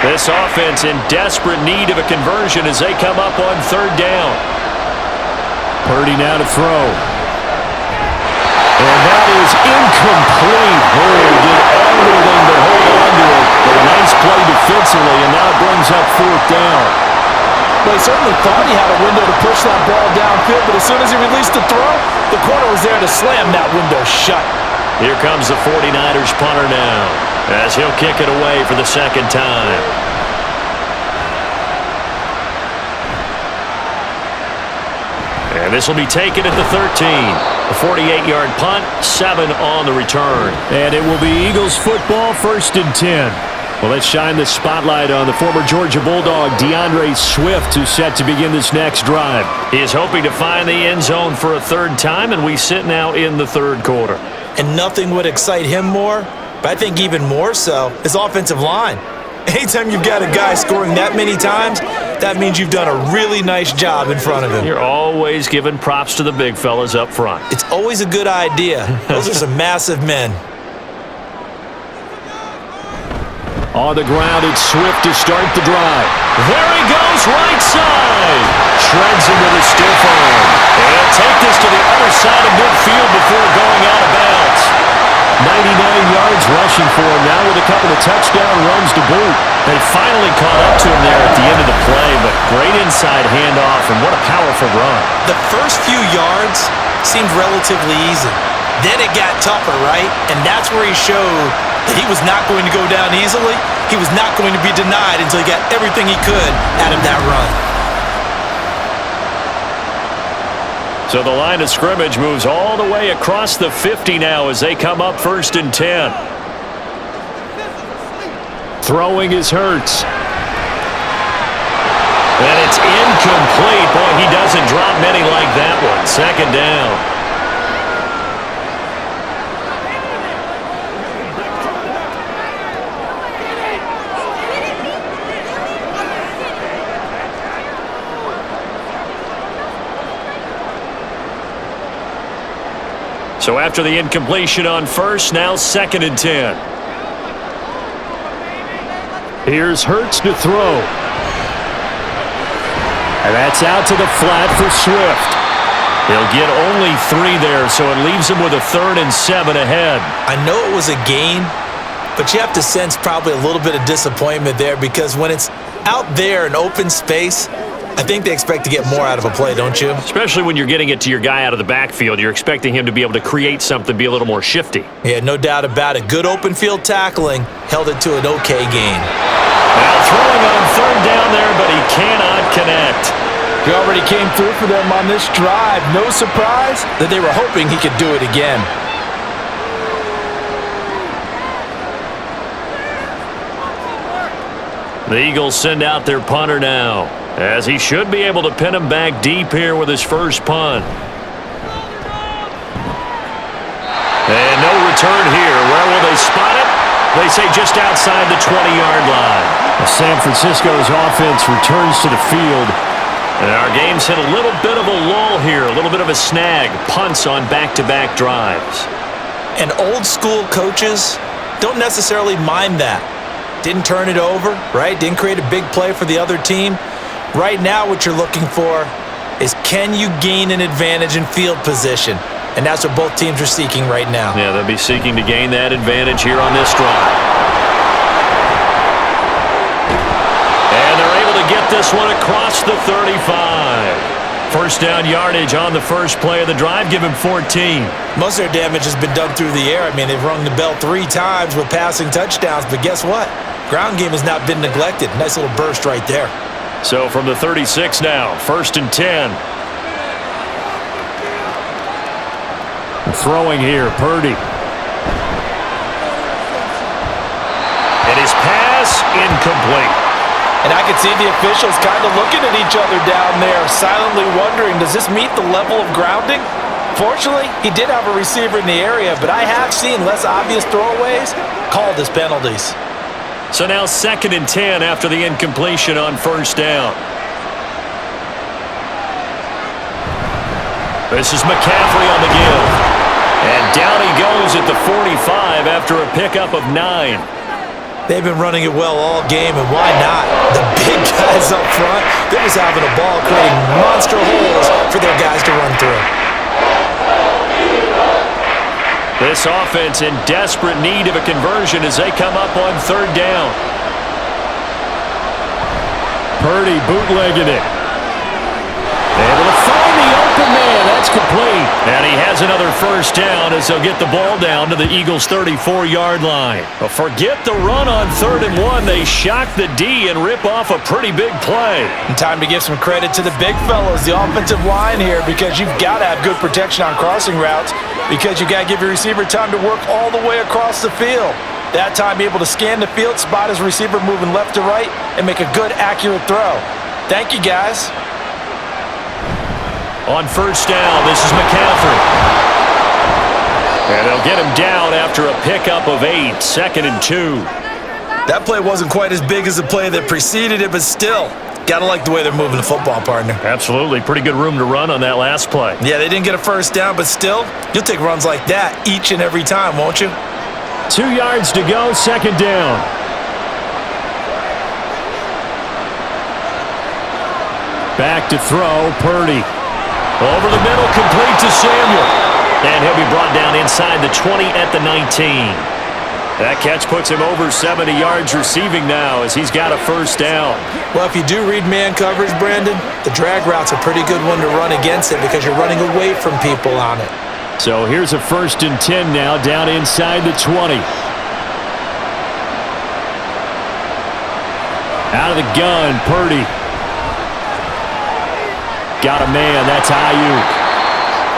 This offense in desperate need of a conversion as they come up on 3rd down. Purdy now to throw. And that is incomplete. Oh, did everything to hold on to it. But a nice play defensively, and now it brings up 4th down. Well, he certainly thought he had a window to push that ball downfield, but as soon as he released the throw, the corner was there to slam that window shut. Here comes the 49ers punter now, as he'll kick it away for the 2nd time. And this will be taken at the 13. A 48-yard punt, 7 on the return. And it will be Eagles football, 1st and 10. Well, let's shine the spotlight on the former Georgia Bulldog, DeAndre Swift, who's set to begin this next drive. He is hoping to find the end zone for a 3rd time, and we sit now in the 3rd quarter. And nothing would excite him more, but I think even more so, his offensive line. Anytime you've got a guy scoring that many times, that means you've done a really nice job in front of him. You're always giving props to the big fellas up front. It's always a good idea. Those are some massive men. On the ground, it's Swift to start the drive. There he goes, right side. Shreds him with a stiff arm. And he'll take this to the other side of midfield before going out of bounds. 99 yards rushing for him now with a couple of touchdown runs to boot. They finally caught up to him there at the end of the play, but great inside handoff, and what a powerful run. The first few yards seemed relatively easy. Then it got tougher, right? And that's where he showed that he was not going to go down easily. He was not going to be denied until he got everything he could out of that run. So the line of scrimmage moves all the way across the 50 now as they come up 1st and 10. Throwing is Hurts. And it's incomplete. Boy, he doesn't drop many like that one. 2nd down. So after the incompletion on 1st, now 2nd and 10. Here's Hurts to throw. And that's out to the flat for Swift. He'll get only 3 there, so it leaves him with a 3rd and 7 ahead. I know it was a gain, but you have to sense probably a little bit of disappointment there because when it's out there in open space, I think they expect to get more out of a play, don't you? Especially when you're getting it to your guy out of the backfield. You're expecting him to be able to create something, be a little more shifty. Yeah, no doubt about it. Good open field tackling held it to an okay gain. Now throwing on 3rd down there, but he cannot connect. He already came through for them on this drive. No surprise that they were hoping he could do it again. The Eagles send out their punter now, as he should be able to pin him back deep here with his first punt. And no return here. Where will they spot it? They say just outside the 20-yard line. San Francisco's offense returns to the field. And our game's hit a little bit of a lull here, a little bit of a snag. Punts on back-to-back drives. And old school coaches don't necessarily mind that. Didn't turn it over, right? Didn't create a big play for the other team. Right now what you're looking for is can you gain an advantage in field position? And that's what both teams are seeking right now. Yeah, they'll be seeking to gain that advantage here on this drive. And they're able to get this one across the 35. First down yardage on the first play of the drive. Give him 14. Most of their damage has been done through the air. I mean, they've rung the bell 3 times with passing touchdowns, but guess what? Ground game has not been neglected. Nice little burst right there. So from the 36 now, 1st and 10. Throwing here, Purdy. And his pass incomplete. And I can see the officials kind of looking at each other down there, silently wondering, does this meet the level of grounding? Fortunately, he did have a receiver in the area, but I have seen less obvious throwaways called as penalties. So now 2nd and 10 after the incompletion on 1st down. This is McCaffrey on the give. And down he goes at the 45 after a pickup of 9. They've been running it well all game, and why not? The big guys up front, they're just having a ball creating monster holes for their guys to run through. This offense in desperate need of a conversion as they come up on 3rd down. Purdy bootlegging it. Able to find the open man. That's complete. And he has another 1st down as they'll get the ball down to the Eagles' 34-yard line. But forget the run on 3rd and 1. They shock the D and rip off a pretty big play. And time to give some credit to the big fellas, the offensive line here, because you've got to have good protection on crossing routes, because you got to give your receiver time to work all the way across the field. That time, be able to scan the field, spot his receiver moving left to right, and make a good, accurate throw. Thank you, guys. On 1st down, this is McCaffrey. And they'll get him down after a pickup of 8, 2nd and 2. That play wasn't quite as big as the play that preceded it, but still, gotta like the way they're moving the football, partner. Absolutely. Pretty good room to run on that last play. Yeah, they didn't get a 1st down, but still, you'll take runs like that each and every time, won't you? 2 yards to go, 2nd down. Back to throw, Purdy. Over the middle, complete to Samuel. And he'll be brought down inside the 20 at the 19. That catch puts him over 70 yards receiving now as he's got a 1st down. Well, if you do read man coverage, Brandon, the drag route's a pretty good one to run against it because you're running away from people on it. So here's a 1st and 10 now down inside the 20. Out of the gun, Purdy. Got a man, that's Ayuk.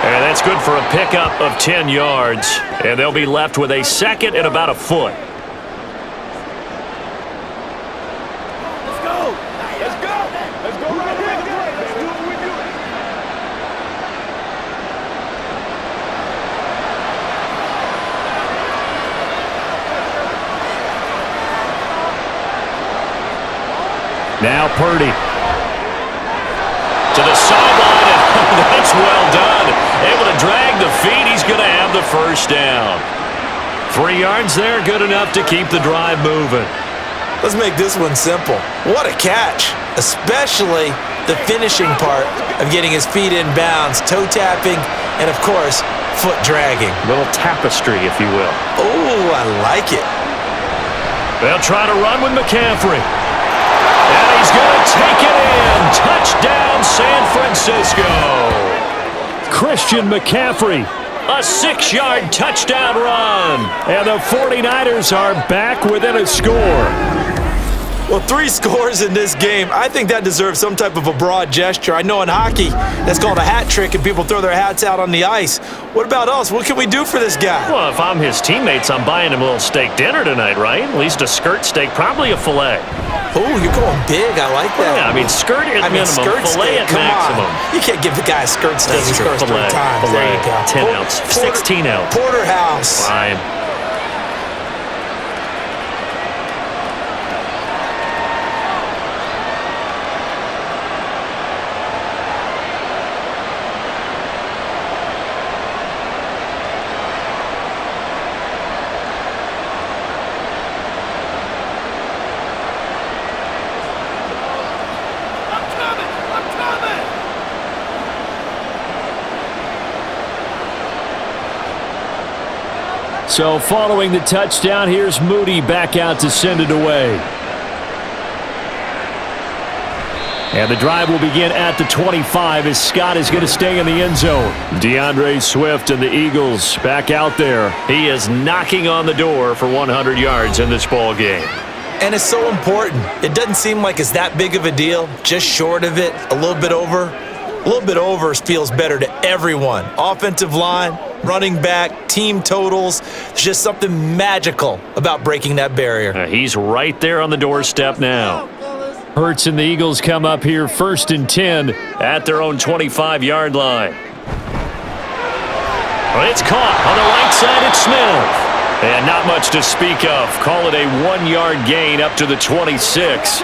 And that's good for a pickup of 10 yards. And they'll be left with a 2nd and about a foot. Let's go. Let's go. Let's go right away. Let's do what we do. Now Purdy. To the sideline, and that's well done. Able to drag the feet. He's going to have the 1st down. 3 yards there, good enough to keep the drive moving. Let's make this one simple. What a catch, especially the finishing part of getting his feet in bounds, toe tapping, and of course, foot dragging. Little tapestry, if you will. Oh, I like it. They'll try to run with McCaffrey. And he's going to take it in. Touchdown, San Francisco. Christian McCaffrey, a 6-yard touchdown run. And the 49ers are back within a score. Well, 3 scores in this game. I think that deserves some type of a broad gesture. I know in hockey, that's called a hat trick, and people throw their hats out on the ice. What about us? What can we do for this guy? Well, if I'm his teammates, I'm buying him a little steak dinner tonight, right? At least a skirt steak, probably a filet. Oh, you're going big. I like that. Yeah, I mean, skirt at minimum, skirt filet steak. at Come maximum. on. You can't give the guy a skirt steak. He scores 3 Filet, times. filet, There you go. 10 ounce, 16 ounce. Porterhouse. Fine. So following the touchdown, here's Moody back out to send it away. And the drive will begin at the 25 as Scott is going to stay in the end zone. DeAndre Swift and the Eagles back out there. He is knocking on the door for 100 yards in this ball game. And it's so important. It doesn't seem like it's that big of a deal, just short of it, a little bit over. A little bit over feels better to everyone. Offensive line, running back, team totals. There's just something magical about breaking that barrier. He's right there on the doorstep now. Hurts and the Eagles come up here 1st and 10 at their own 25-yard line. Well, it's caught on the right side. It's Smith. And not much to speak of. Call it a 1-yard gain up to the 26.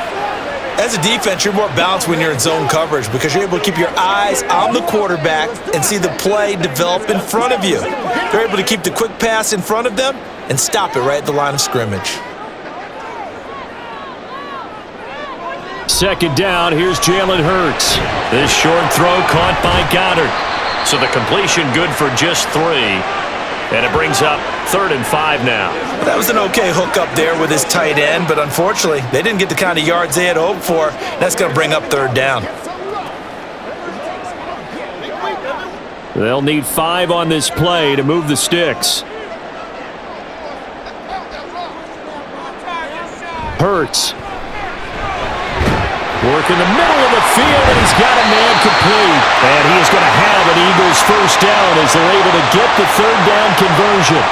As a defense, you're more balanced when you're in zone coverage because you're able to keep your eyes on the quarterback and see the play develop in front of you. You're able to keep the quick pass in front of them and stop it right at the line of scrimmage. 2nd down, here's Jalen Hurts. This short throw caught by Goddard. So the completion good for just 3. And it brings up 3rd and 5 now. That was an okay hook up there with his tight end, but unfortunately, they didn't get the kind of yards they had hoped for. That's going to bring up 3rd down. They'll need 5 on this play to move the sticks. Hurts. Work in the middle of the field, and he's got a man complete. And he is going to have an Eagles 1st down as they're able to get the 3rd down conversion.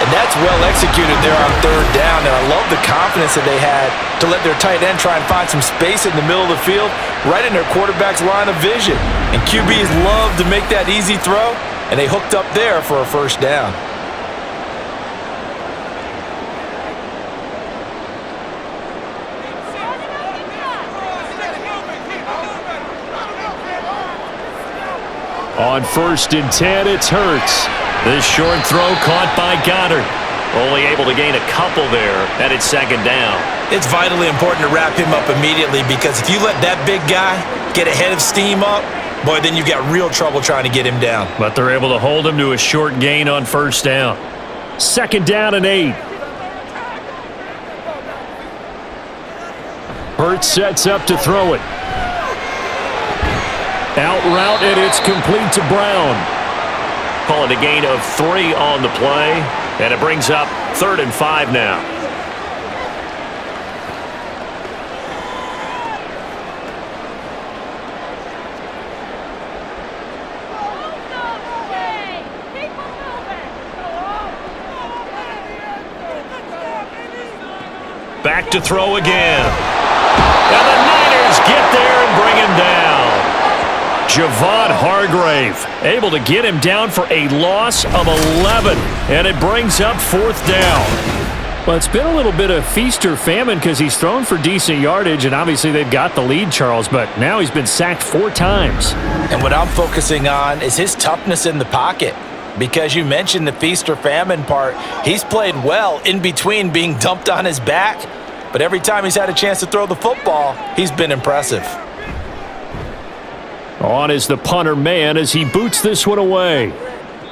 And that's well executed there on 3rd down, and I love the confidence that they had to let their tight end try and find some space in the middle of the field, right in their quarterback's line of vision. And QBs love to make that easy throw, and they hooked up there for a 1st down. On 1st and 10, it's Hurts. This short throw caught by Goddard. Only able to gain a couple there, and it's 2nd down. It's vitally important to wrap him up immediately because if you let that big guy get ahead of steam up, boy, then you've got real trouble trying to get him down. But they're able to hold him to a short gain on 1st down. 2nd down and 8. Hurts sets up to throw it. Out route, and it's complete to Brown. Call it a gain of 3 on the play, and it brings up 3rd and 5 now. Back to throw again. And the Niners get there and bring him down. Javon Hargrave able to get him down for a loss of 11, and it brings up 4th down. Well, it's been a little bit of feast or famine because he's thrown for decent yardage, and obviously they've got the lead, Charles, but now he's been sacked 4 times. And what I'm focusing on is his toughness in the pocket. Because you mentioned the feast or famine part, he's played well in between being dumped on his back, but every time he's had a chance to throw the football, he's been impressive. On is the punter man as he boots this one away.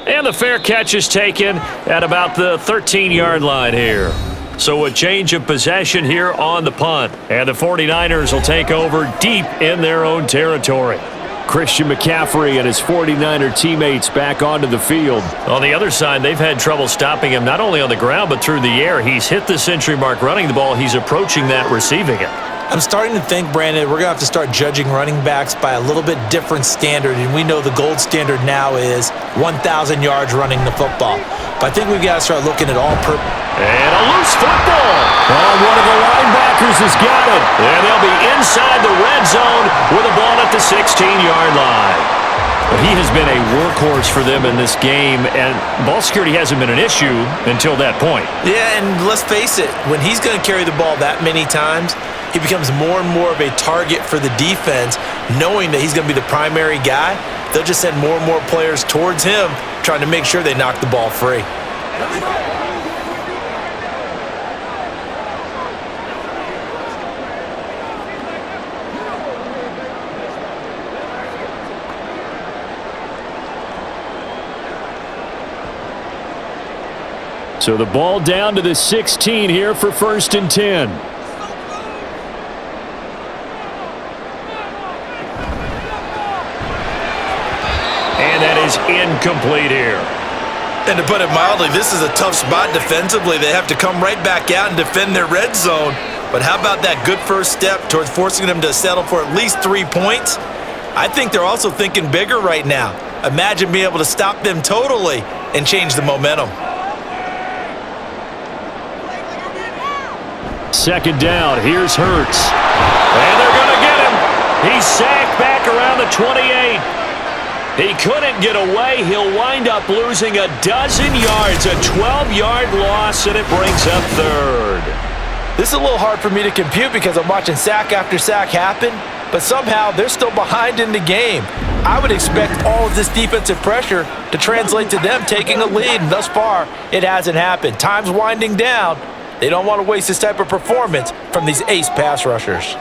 And the fair catch is taken at about the 13-yard line here. So a change of possession here on the punt. And the 49ers will take over deep in their own territory. Christian McCaffrey and his 49er teammates back onto the field. On the other side, they've had trouble stopping him not only on the ground but through the air. He's hit the century mark running the ball. He's approaching that receiving it. I'm starting to think, Brandon, we're going to have to start judging running backs by a little bit different standard, and we know the gold standard now is 1,000 yards running the football. But I think we've got to start looking at all-purpose. And a loose football. Oh, one of the linebackers has got it. And they'll be inside the red zone with a ball at the 16-yard line. But he has been a workhorse for them in this game, and ball security hasn't been an issue until that point. Yeah, and let's face it, when he's going to carry the ball that many times, he becomes more and more of a target for the defense, knowing that he's going to be the primary guy. They'll just send more and more players towards him, trying to make sure they knock the ball free. So the ball down to the 16 here for 1st and 10. And that is incomplete here. And to put it mildly, this is a tough spot defensively. They have to come right back out and defend their red zone. But how about that good first step towards forcing them to settle for at least 3 points? I think they're also thinking bigger right now. Imagine being able to stop them totally and change the momentum. Second down, here's Hurts. And they're going to get him. He's sacked back around the 28. He couldn't get away. He'll wind up losing a dozen yards, a 12-yard loss, and it brings up third. This is a little hard for me to compute because I'm watching sack after sack happen, but somehow they're still behind in the game. I would expect all of this defensive pressure to translate to them taking a lead, and thus far, it hasn't happened. Time's winding down. They don't want to waste this type of performance from these ace pass rushers.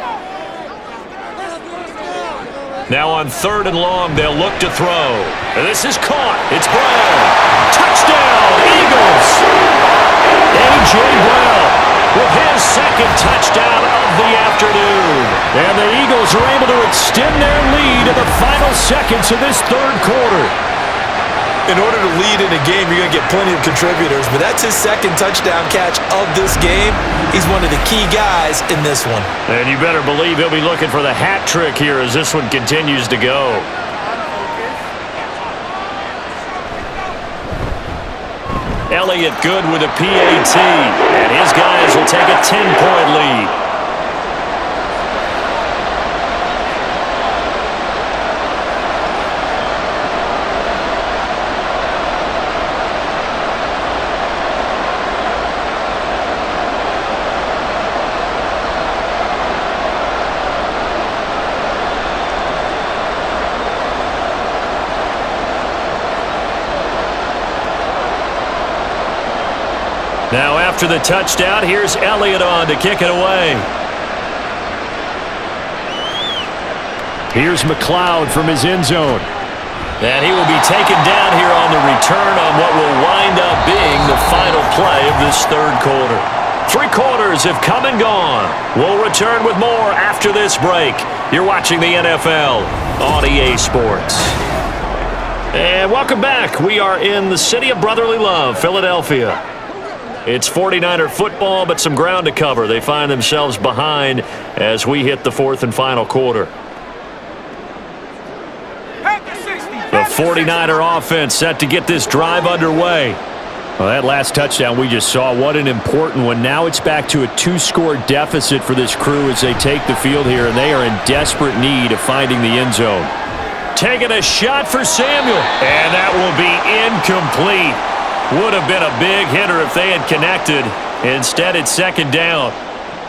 Now on 3rd and long, they'll look to throw. And this is caught. It's Brown. Touchdown, Eagles! A.J. Brown with his second touchdown of the afternoon. And the Eagles are able to extend their lead in the final seconds of this third quarter. In order to lead in a game, you're going to get plenty of contributors, but that's his second touchdown catch of this game. He's one of the key guys in this one. And you better believe he'll be looking for the hat trick here as this one continues to go. Elliott good with a PAT, and his guys will take a 10-point lead. Now after the touchdown, here's Elliott on to kick it away. Here's McLeod from his end zone. And he will be taken down here on the return on what will wind up being the final play of this third quarter. 3 quarters have come and gone. We'll return with more after this break. You're watching the NFL on EA Sports. And welcome back. We are in the city of brotherly love, Philadelphia. It's 49er football, but some ground to cover. They find themselves behind as we hit the 4th and final quarter. The 49er offense set to get this drive underway. Well, that last touchdown we just saw, what an important one. Now it's back to a 2-score deficit for this crew as they take the field here, and they are in desperate need of finding the end zone. Taking a shot for Samuel, and that will be incomplete. Would have been a big hitter if they had connected. Instead, it's 2nd down.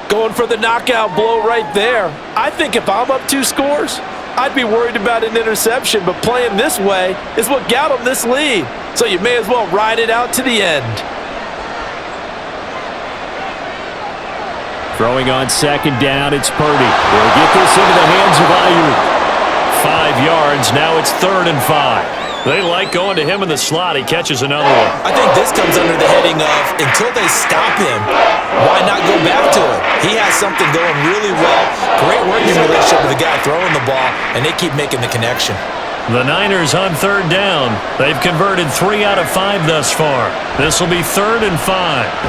Going for the knockout blow right there. I think if I'm up 2 scores, I'd be worried about an interception, but playing this way is what got them this lead. So you may as well ride it out to the end. Throwing on 2nd down, it's Purdy. They'll get this into the hands of Ayuk. 5 yards, now it's 3rd and 5. They like going to him in the slot. He catches another one. I think this comes under the heading of, until they stop him, why not go back to it? He has something going really well. Great working relationship with the guy throwing the ball, and they keep making the connection. The Niners on 3rd down. They've converted 3 out of 5 thus far. This will be 3rd and 5.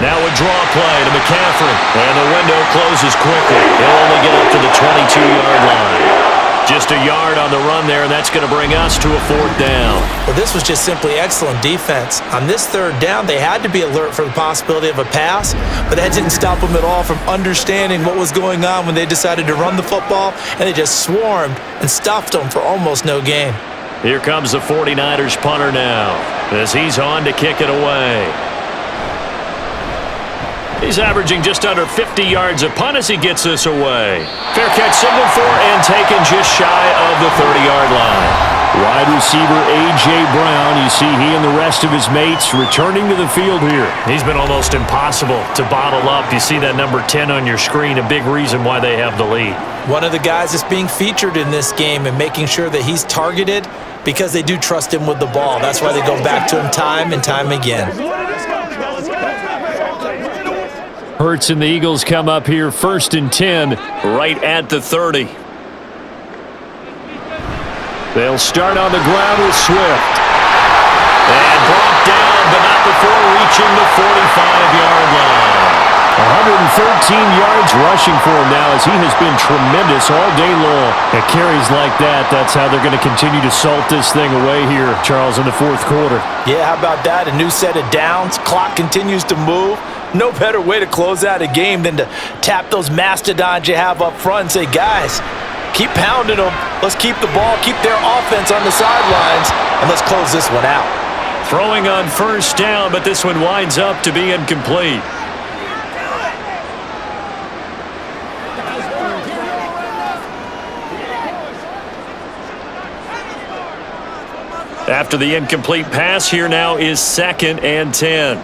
Now a draw play to McCaffrey. And the window closes quickly. He'll only get up to the 22-yard line. Just a yard on the run there, and that's going to bring us to a 4th down. Well, this was just simply excellent defense. On this 3rd down, they had to be alert for the possibility of a pass, but that didn't stop them at all from understanding what was going on when they decided to run the football, and they just swarmed and stuffed them for almost no gain. Here comes the 49ers punter now as he's on to kick it away. He's averaging just under 50 yards a punt as he gets this away. Fair catch signaled for and taken just shy of the 30-yard line. Wide receiver A.J. Brown, you see he and the rest of his mates returning to the field here. He's been almost impossible to bottle up. You see that number 10 on your screen, a big reason why they have the lead. One of the guys that's being featured in this game and making sure that he's targeted because they do trust him with the ball. That's why they go back to him time and time again. Hurts and the Eagles come up here 1st and 10, right at the 30. They'll start on the ground with Swift. And brought down, but not before reaching the 45-yard line. yards rushing for him now as he has been tremendous all day long. At carries like that, that's how they're going to continue to salt this thing away here, Charles, in the fourth quarter. Yeah, how about that? A new set of downs. Clock continues to move. No better way to close out a game than to tap those mastodons you have up front and say, guys, keep pounding them. Let's keep the ball, keep their offense on the sidelines, and let's close this one out. Throwing on first down, but this one winds up to be incomplete. After the incomplete pass, here now is 2nd and 10.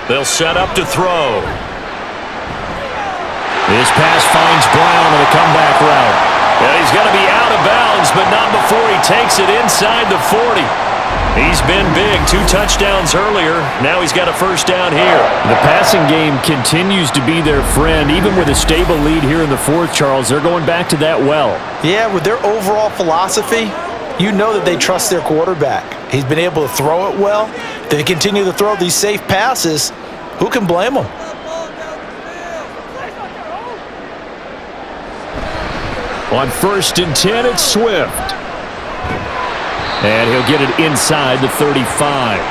They'll set up to throw. This pass finds Brown on a comeback route. And he's going to be out of bounds, but not before he takes it inside the 40. He's been big. 2 touchdowns earlier. Now he's got a first down here. The passing game continues to be their friend. Even with a stable lead here in the fourth, Charles, they're going back to that well. Yeah, with their overall philosophy, you know that they trust their quarterback. He's been able to throw it well. They continue to throw these safe passes. Who can blame them? On 1st and 10, it's Swift. And he'll get it inside the 35.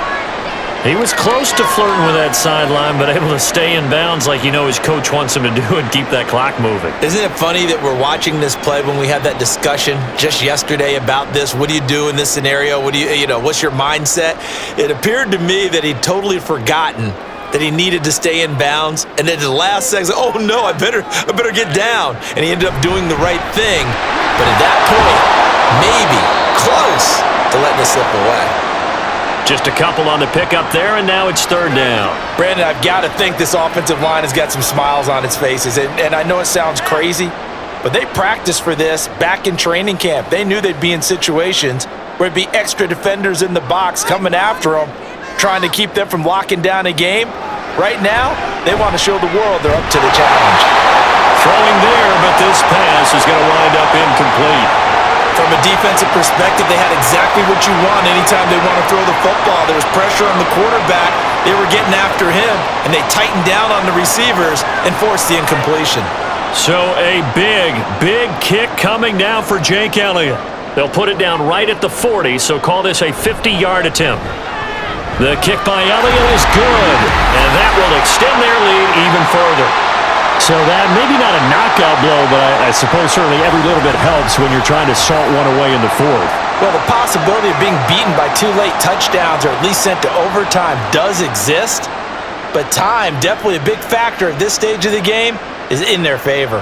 He was close to flirting with that sideline, but able to stay in bounds like his coach wants him to do and keep that clock moving. Isn't it funny that we're watching this play when we had that discussion just yesterday about this? What do you do in this scenario? What do what's your mindset? It appeared to me that he'd totally forgotten that he needed to stay in bounds, and then at the last second, oh no, I better get down. And he ended up doing the right thing. But at that point, maybe close to letting it slip away. Just a couple on the pickup there, and now it's 3rd down. Brandon, I've got to think this offensive line has got some smiles on its faces. And I know it sounds crazy, but they practiced for this back in training camp. They knew they'd be in situations where it'd be extra defenders in the box coming after them, trying to keep them from locking down a game. Right now, they want to show the world they're up to the challenge. Throwing there, but this pass is going to wind up incomplete. From a defensive perspective, they had exactly what you want anytime they want to throw the football. There was pressure on the quarterback. They were getting after him, and they tightened down on the receivers and forced the incompletion. So a big kick coming now for Jake Elliott. They'll put it down right at the 40, so call this a 50-yard attempt. The kick by Elliott is good, and that will extend their lead even further. So that, maybe not a knockout blow, but I suppose certainly every little bit helps when you're trying to salt one away in the fourth. Well, the possibility of being beaten by 2 late touchdowns or at least sent to overtime does exist, but time, definitely a big factor at this stage of the game, is in their favor.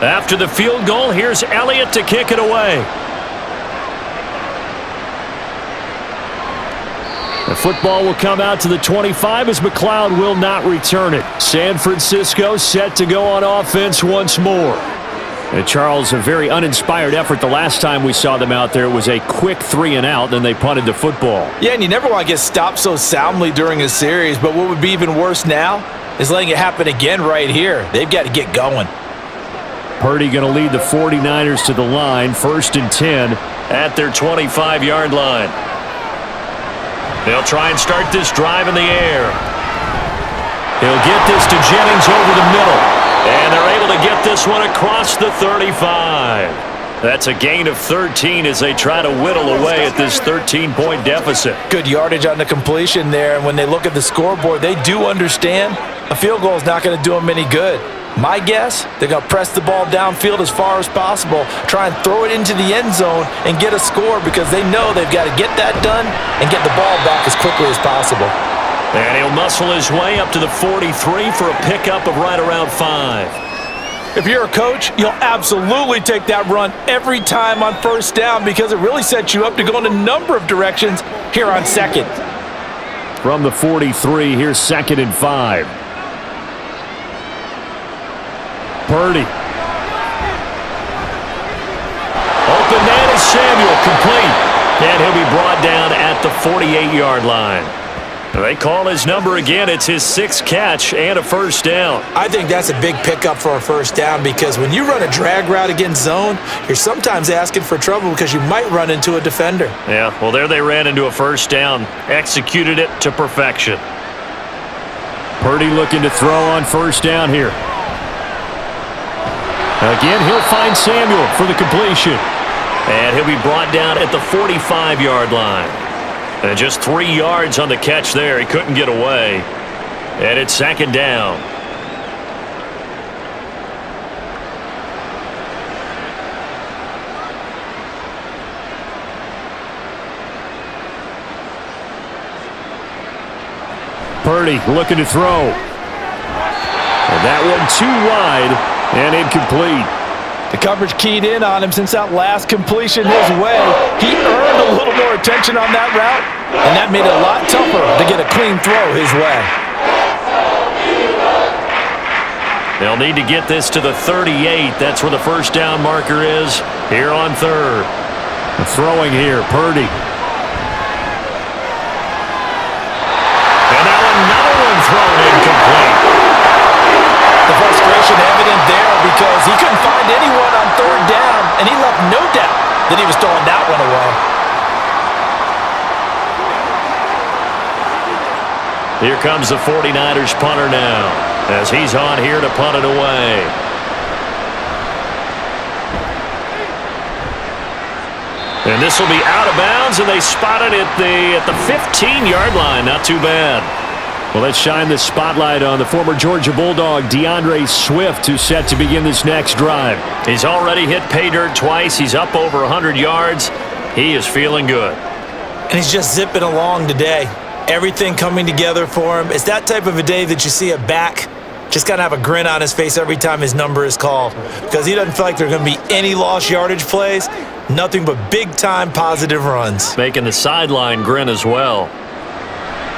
After the field goal, here's Elliott to kick it away. The football will come out to the 25 as McLeod will not return it. San Francisco set to go on offense once more. And Charles, a very uninspired effort the last time we saw them out there. It was a quick 3 and out, then they punted the football. Yeah, and you never want to get stopped so soundly during a series, but what would be even worse now is letting it happen again right here. They've got to get going. Purdy going to lead the 49ers to the line, 1st and 10 at their 25-yard line. They'll try and start this drive in the air. He'll get this to Jennings over the middle, and they're able to get this one across the 35. That's a gain of 13 as they try to whittle away at this 13-point deficit. Good yardage on the completion there, and when they look at the scoreboard, they do understand a field goal is not going to do them any good. My guess, they're going to press the ball downfield as far as possible, try and throw it into the end zone and get a score because they know they've got to get that done and get the ball back as quickly as possible. And he'll muscle his way up to the 43 for a pickup of right around 5. If you're a coach, you'll absolutely take that run every time on 1st down because it really sets you up to go in a number of directions here on 2nd. From the 43, here's 2nd and 5. Purdy. Open man is Samuel, complete. And he'll be brought down at the 48-yard line. They call his number again. It's his 6th catch and a first down. I think that's a big pickup for a first down because when you run a drag route against zone, you're sometimes asking for trouble because you might run into a defender. Yeah, well, there they ran into a first down. Executed it to perfection. Purdy looking to throw on first down here. Again, he'll find Samuel for the completion. And he'll be brought down at the 45-yard line. And just 3 yards on the catch there. He couldn't get away. And it's 2nd down. Purdy looking to throw. And that one too wide and incomplete. The coverage keyed in on him since that last completion his way. He earned a little more attention on that route, and that made it a lot tougher to get a clean throw his way. They'll need to get this to the 38. That's where the first down marker is here on 3rd. Throwing here, Purdy. And now another one thrown incomplete. The frustration evident there because he couldn't find anyone on 3rd down, and he left no doubt that he was throwing that one away. Here comes the 49ers punter now as he's on here to punt it away. And this will be out of bounds, and they spot it at the 15-yard line. Not too bad. Well, let's shine the spotlight on the former Georgia Bulldog, DeAndre Swift, who's set to begin this next drive. He's already hit pay dirt twice. He's up over 100 yards. He is feeling good. And he's just zipping along today. Everything coming together for him. It's that type of a day that you see a back just kind of have a grin on his face every time his number is called because he doesn't feel like there are going to be any lost yardage plays, nothing but big-time positive runs. Making the sideline grin as well.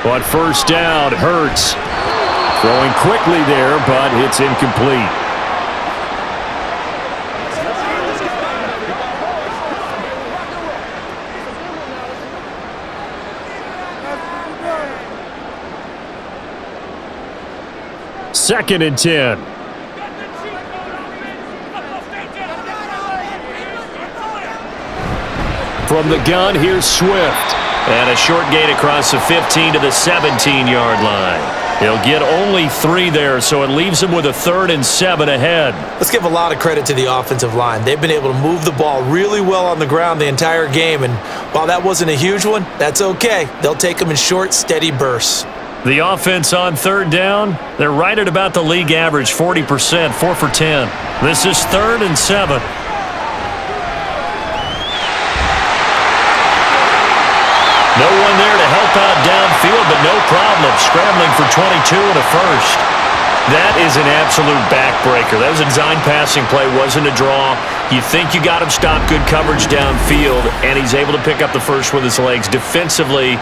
On first down, Hurts. Throwing quickly there, but it's incomplete. Second and 10. From the gun, here's Swift. And a short gain across the 15 to the 17-yard line. He'll get only 3 there, so it leaves him with a 3rd and 7 ahead. Let's give a lot of credit to the offensive line. They've been able to move the ball really well on the ground the entire game, and while that wasn't a huge one, that's okay. They'll take them in short, steady bursts. The offense on 3rd down, they're right at about the league average, 40%, 4 for 10. This is 3rd and 7. No one there to help out downfield, but no problem. Scrambling for 22 and a first. That is an absolute backbreaker. That was a design passing play, wasn't a draw. You think you got him stopped, good coverage downfield, and he's able to pick up the first with his legs. Defensively,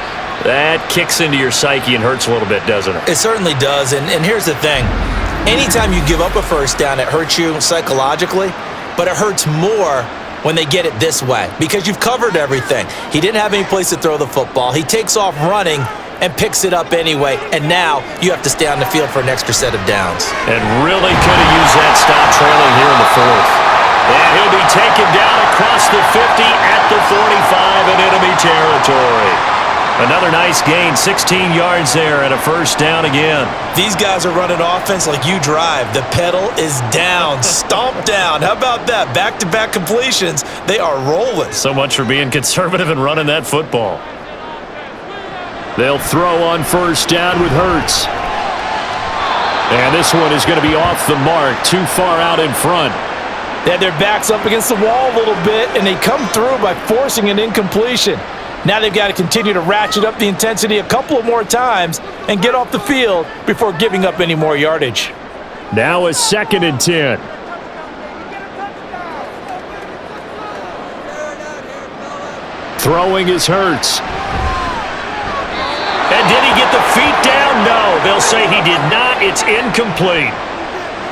that kicks into your psyche and hurts a little bit, doesn't it? It certainly does, and here's the thing. Anytime you give up a first down, it hurts you psychologically, but it hurts more when they get it this way because you've covered everything. He didn't have any place to throw the football. He takes off running and picks it up anyway, and now you have to stay on the field for an extra set of downs. And really could have used that stop trailing here in the 4th. And he'll be taken down across the 50 at the 45 in enemy territory. Another nice gain, 16 yards there and a first down again. These guys are running offense like you drive. The pedal is down, stomp down. How about that? Back-to-back completions. They are rolling. So much for being conservative and running that football. They'll throw on first down with Hurts. And this one is going to be off the mark, too far out in front. They had their backs up against the wall a little bit, and they come through by forcing an incompletion. Now they've got to continue to ratchet up the intensity a couple of more times and get off the field before giving up any more yardage. Now a 2nd and 10. Throwing is Hurts. And did he get the feet down? No, they'll say he did not. It's incomplete.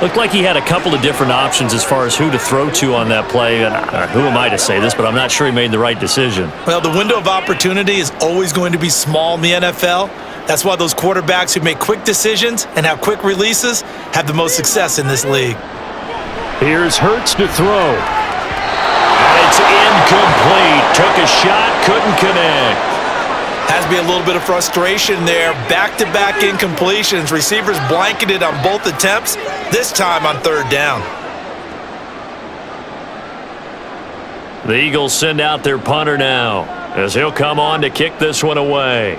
Looked like he had a couple of different options as far as who to throw to on that play. And who am I to say this, but I'm not sure he made the right decision. Well, the window of opportunity is always going to be small in the NFL. That's why those quarterbacks who make quick decisions and have quick releases have the most success in this league. Here's Hurts to throw. And it's incomplete. Took a shot, couldn't connect. Has to be a little bit of frustration there. Back-to-back incompletions. Receivers blanketed on both attempts, this time on third down. The Eagles send out their punter now as he'll come on to kick this one away.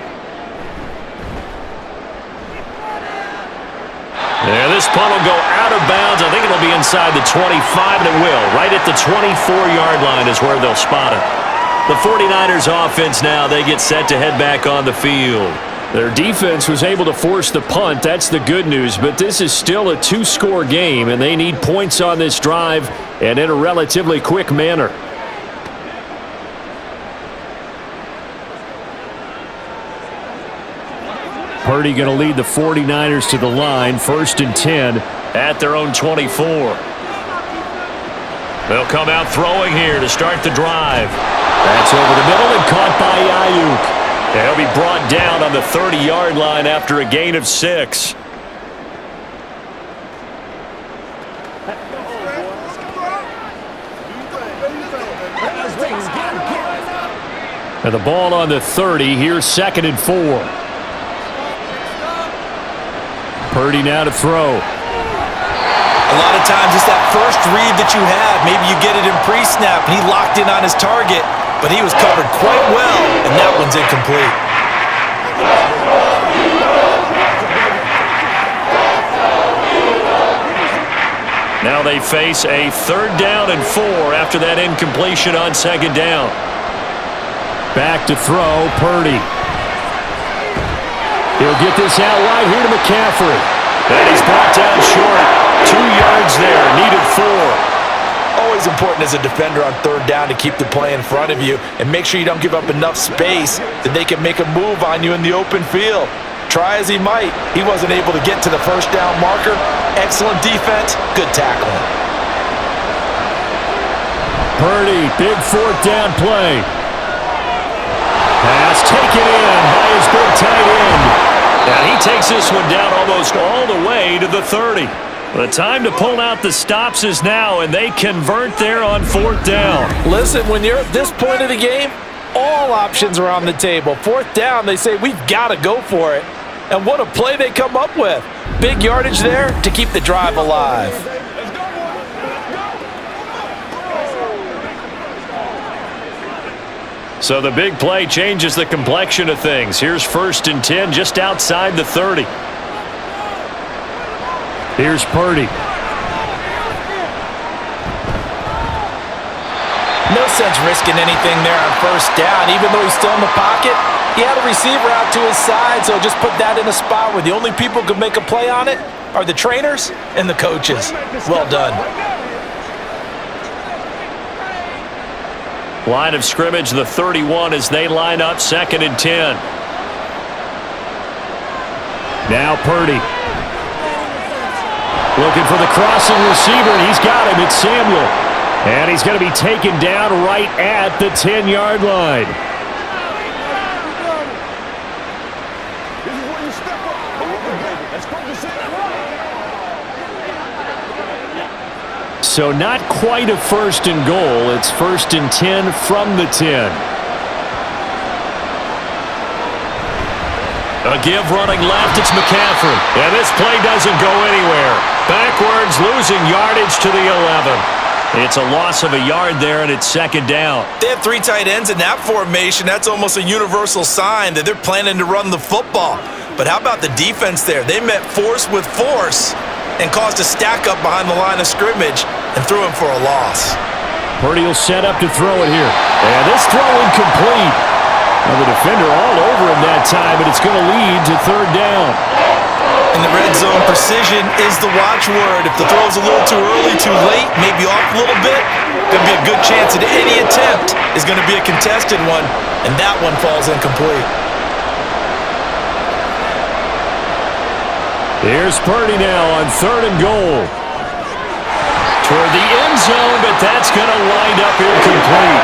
Yeah, this punt will go out of bounds. I think it'll be inside the 25, and it will. Right at the 24-yard line is where they'll spot it. The 49ers offense now, they get set to head back on the field. Their defense was able to force the punt. That's the good news, but this is still a two-score game, and they need points on this drive and in a relatively quick manner. Purdy going to lead the 49ers to the line, 1st and 10 at their own 24. They'll come out throwing here to start the drive. That's over the middle and caught by Ayuk. They'll be brought down on the 30-yard line after a gain of 6. And the ball on the 30. Here's 2nd and 4. Purdy now to throw. A lot of times it's that first read that you have. Maybe you get it in pre-snap, and he locked in on his target, but he was covered quite well, and that one's incomplete. Now they face a 3rd down and 4 after that incompletion on 2nd down. Back to throw, Purdy. He'll get this out wide here to McCaffrey. And he's brought down short. 2 yards there, needed 4. Always important as a defender on 3rd down to keep the play in front of you and make sure you don't give up enough space that they can make a move on you in the open field. Try as he might, he wasn't able to get to the 1st down marker. Excellent defense, good tackling. Purdy, big 4th down play. Pass taken in by his big tight end. And he takes this one down almost all the way to the 30. The time to pull out the stops is now, and they convert there on 4th down. Listen, when you're at this point of the game, all options are on the table. 4th down, they say, we've got to go for it. And what a play they come up with. Big yardage there to keep the drive alive. So the big play changes the complexion of things. Here's 1st and 10 just outside the 30. Here's Purdy. No sense risking anything there on 1st down. Even though he's still in the pocket, he had a receiver out to his side, so just put that in a spot where the only people who can make a play on it are the trainers and the coaches. Well done. Line of scrimmage, the 31 as they line up 2nd and 10. Now Purdy. Looking for the crossing receiver, and he's got him. It's Samuel. And he's going to be taken down right at the 10-yard line. So not quite a 1st and goal. It's 1st and 10 from the 10. A give running left, it's McCaffrey. And this play doesn't go anywhere. Backwards, losing yardage to the 11. It's a loss of a yard there, and it's 2nd down. They have 3 tight ends in that formation. That's almost a universal sign that they're planning to run the football. But how about the defense there? They met force with force and caused a stack up behind the line of scrimmage and threw him for a loss. Purdy will set up to throw it here. And this throw incomplete. Now the defender all over him that time, but it's going to lead to 3rd down. In the red zone, precision is the watchword. If the throw's a little too early, too late, maybe off a little bit, going to be a good chance that any attempt is going to be a contested one, and that one falls incomplete. Here's Purdy now on 3rd and goal. toward the end zone, but that's going to wind up incomplete.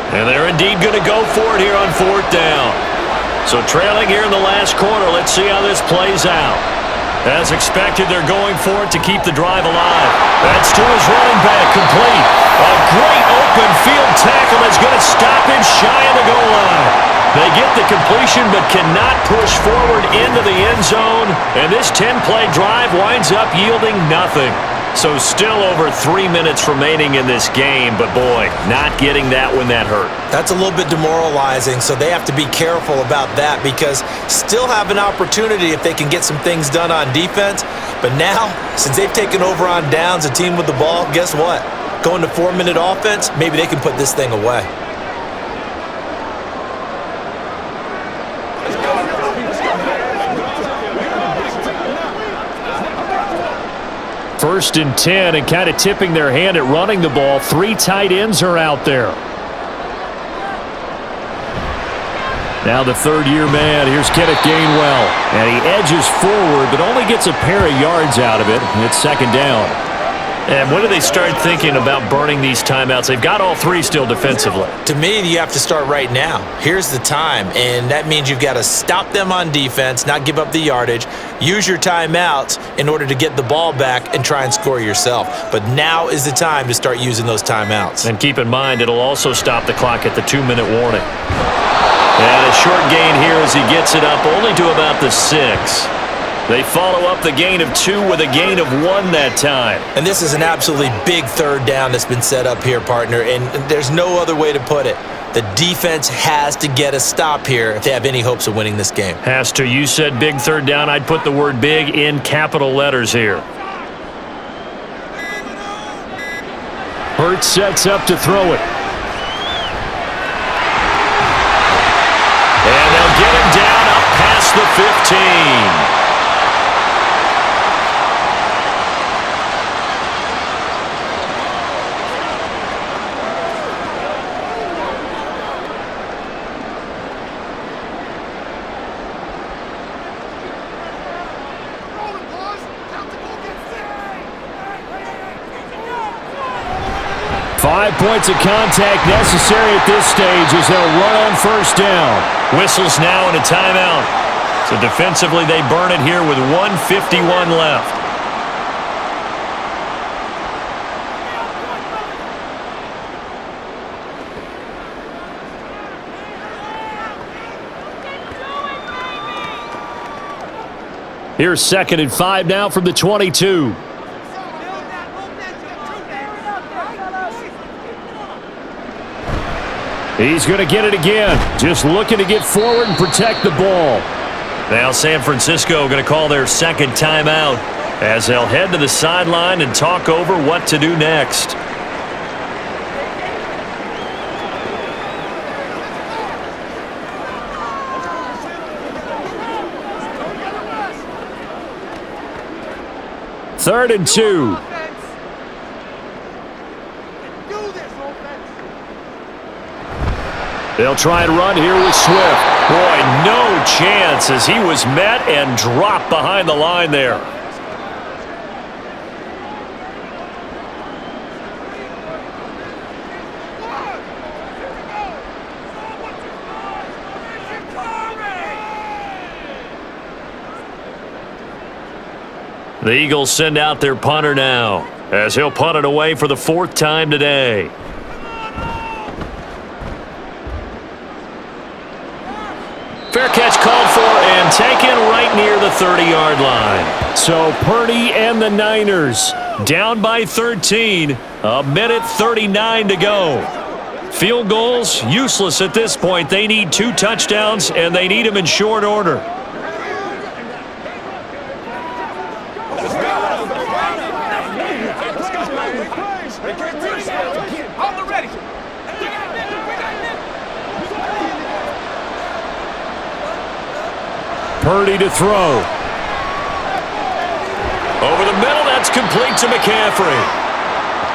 And they're indeed going to go for it here on 4th down. So trailing here in the last quarter, let's see how this plays out. As expected, they're going for it to keep the drive alive. That's to his running back, complete. A great open field tackle is going to stop him shy of the goal line. They get the completion but cannot push forward into the end zone. And this 10-play drive winds up yielding nothing. So still over 3 minutes remaining in this game, but boy, not getting that when that hurt. That's a little bit demoralizing, so they have to be careful about that because still have an opportunity if they can get some things done on defense. But now, since they've taken over on downs, a team with the ball, guess what? Going to 4-minute offense, maybe they can put this thing away. First and 10, and kind of tipping their hand at running the ball. 3 tight ends are out there. Now the third-year man. Here's Kenneth Gainwell. And he edges forward, but only gets a pair of yards out of it. It's 2nd down. And when do they start thinking about burning these timeouts? They've got all 3 still defensively. To me, you have to start right now. Here's the time, and that means you've got to stop them on defense, not give up the yardage, use your timeouts in order to get the ball back and try and score yourself. But now is the time to start using those timeouts. And keep in mind, it'll also stop the clock at the 2-minute warning. And a short gain here as he gets it up only to about the 6. They follow up the gain of 2 with a gain of 1 that time. And this is an absolutely big 3rd down that's been set up here, partner, and there's no other way to put it. The defense has to get a stop here if they have any hopes of winning this game. Has to. You said big 3rd down. I'd put the word big in capital letters here. Hurts sets up to throw it. And they'll get him down up past the 15. 5 points of contact necessary at this stage as they'll run on 1st down. Whistles now and a timeout. So defensively they burn it here with 1:51 left. Here's 2nd and 5 now from the 22. He's going to get it again. Just looking to get forward and protect the ball. Now San Francisco going to call their 2nd timeout as they'll head to the sideline and talk over what to do next. Third and 2. They'll try and run here with Swift. Boy, no chance as he was met and dropped behind the line there. The Eagles send out their punter now as he'll punt it away for the 4th time today. Fair catch called for and taken right near the 30-yard line. So Purdy and the Niners down by 13. 1:39 to go. Field goals useless at this point. They need 2 touchdowns, and they need them in short order. Purdy to throw. Over the middle, That's complete to McCaffrey.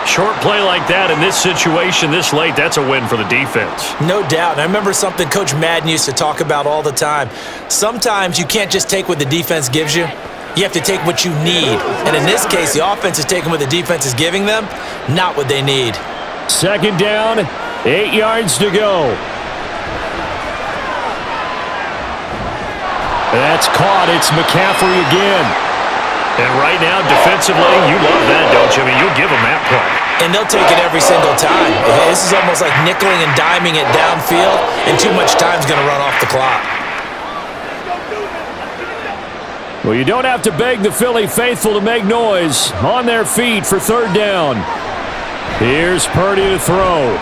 Short play like that in this situation this late, that's a win for the defense. No doubt. And I remember something Coach Madden used to talk about all the time. Sometimes you can't just take what the defense gives you. You have to take what you need. And in this case, the offense is taking what the defense is giving them, not what they need. Second down, 8 yards to go. That's caught. It's McCaffrey again. And right now, defensively, you love that, don't you? I mean, you'll give them that play. And they'll take it every single time. This is almost like nickeling and diming it downfield, and too much time's going to run off the clock. Well, you don't have to beg the Philly faithful to make noise. On their feet for third down. Here's Purdy to throw.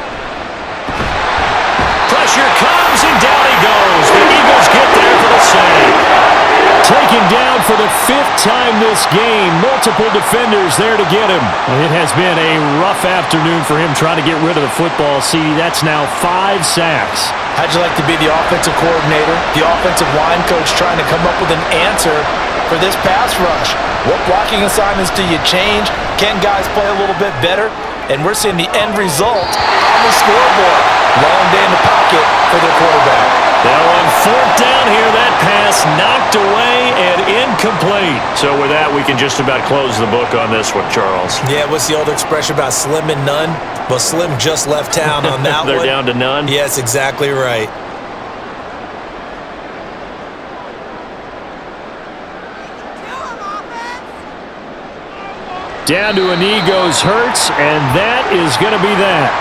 Pressure comes, and down he goes. The Eagles get there for the sack. Taken down for the 5th time this game. Multiple defenders there to get him. It has been a rough afternoon for him trying to get rid of the football. See, that's now 5 sacks. How'd you like to be the offensive coordinator, the offensive line coach trying to come up with an answer for this pass rush? What blocking assignments do you change? Can guys play a little bit better? And we're seeing the end result on the scoreboard. Long day in the pocket for their quarterback. Now on 4th down here, that pass knocked away and incomplete. So with that, we can just about close the book on this one, Charles. Yeah, what's the old expression about slim and none? Well, Slim just left town on that They're one. down to none? Yes, exactly right. Down to a knee goes Hurts, and that is going to be that.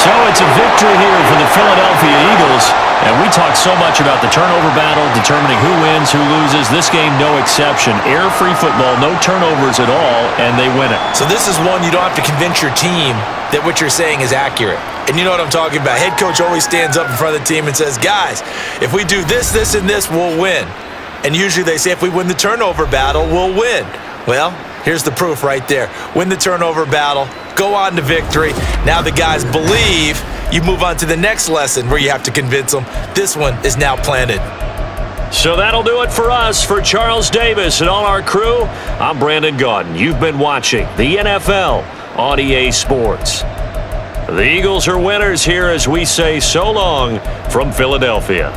So it's a victory here for the Philadelphia Eagles. And we talk so much about the turnover battle, determining who wins, who loses. This game, no exception. Air-free football, no turnovers at all, and they win it. So this is one you don't have to convince your team that what you're saying is accurate. And you know what I'm talking about. Head coach always stands up in front of the team and says, guys, if we do this, this, and this, we'll win. And usually they say if we win the turnover battle, we'll win. Well, here's the proof right there. Win the turnover battle, go on to victory. Now the guys believe. You move on to the next lesson where you have to convince them. This one is now planted. So that'll do it for us. For Charles Davis and all our crew, I'm Brandon Gaudin. You've been watching the NFL on EA Sports. The Eagles are winners here as we say so long from Philadelphia.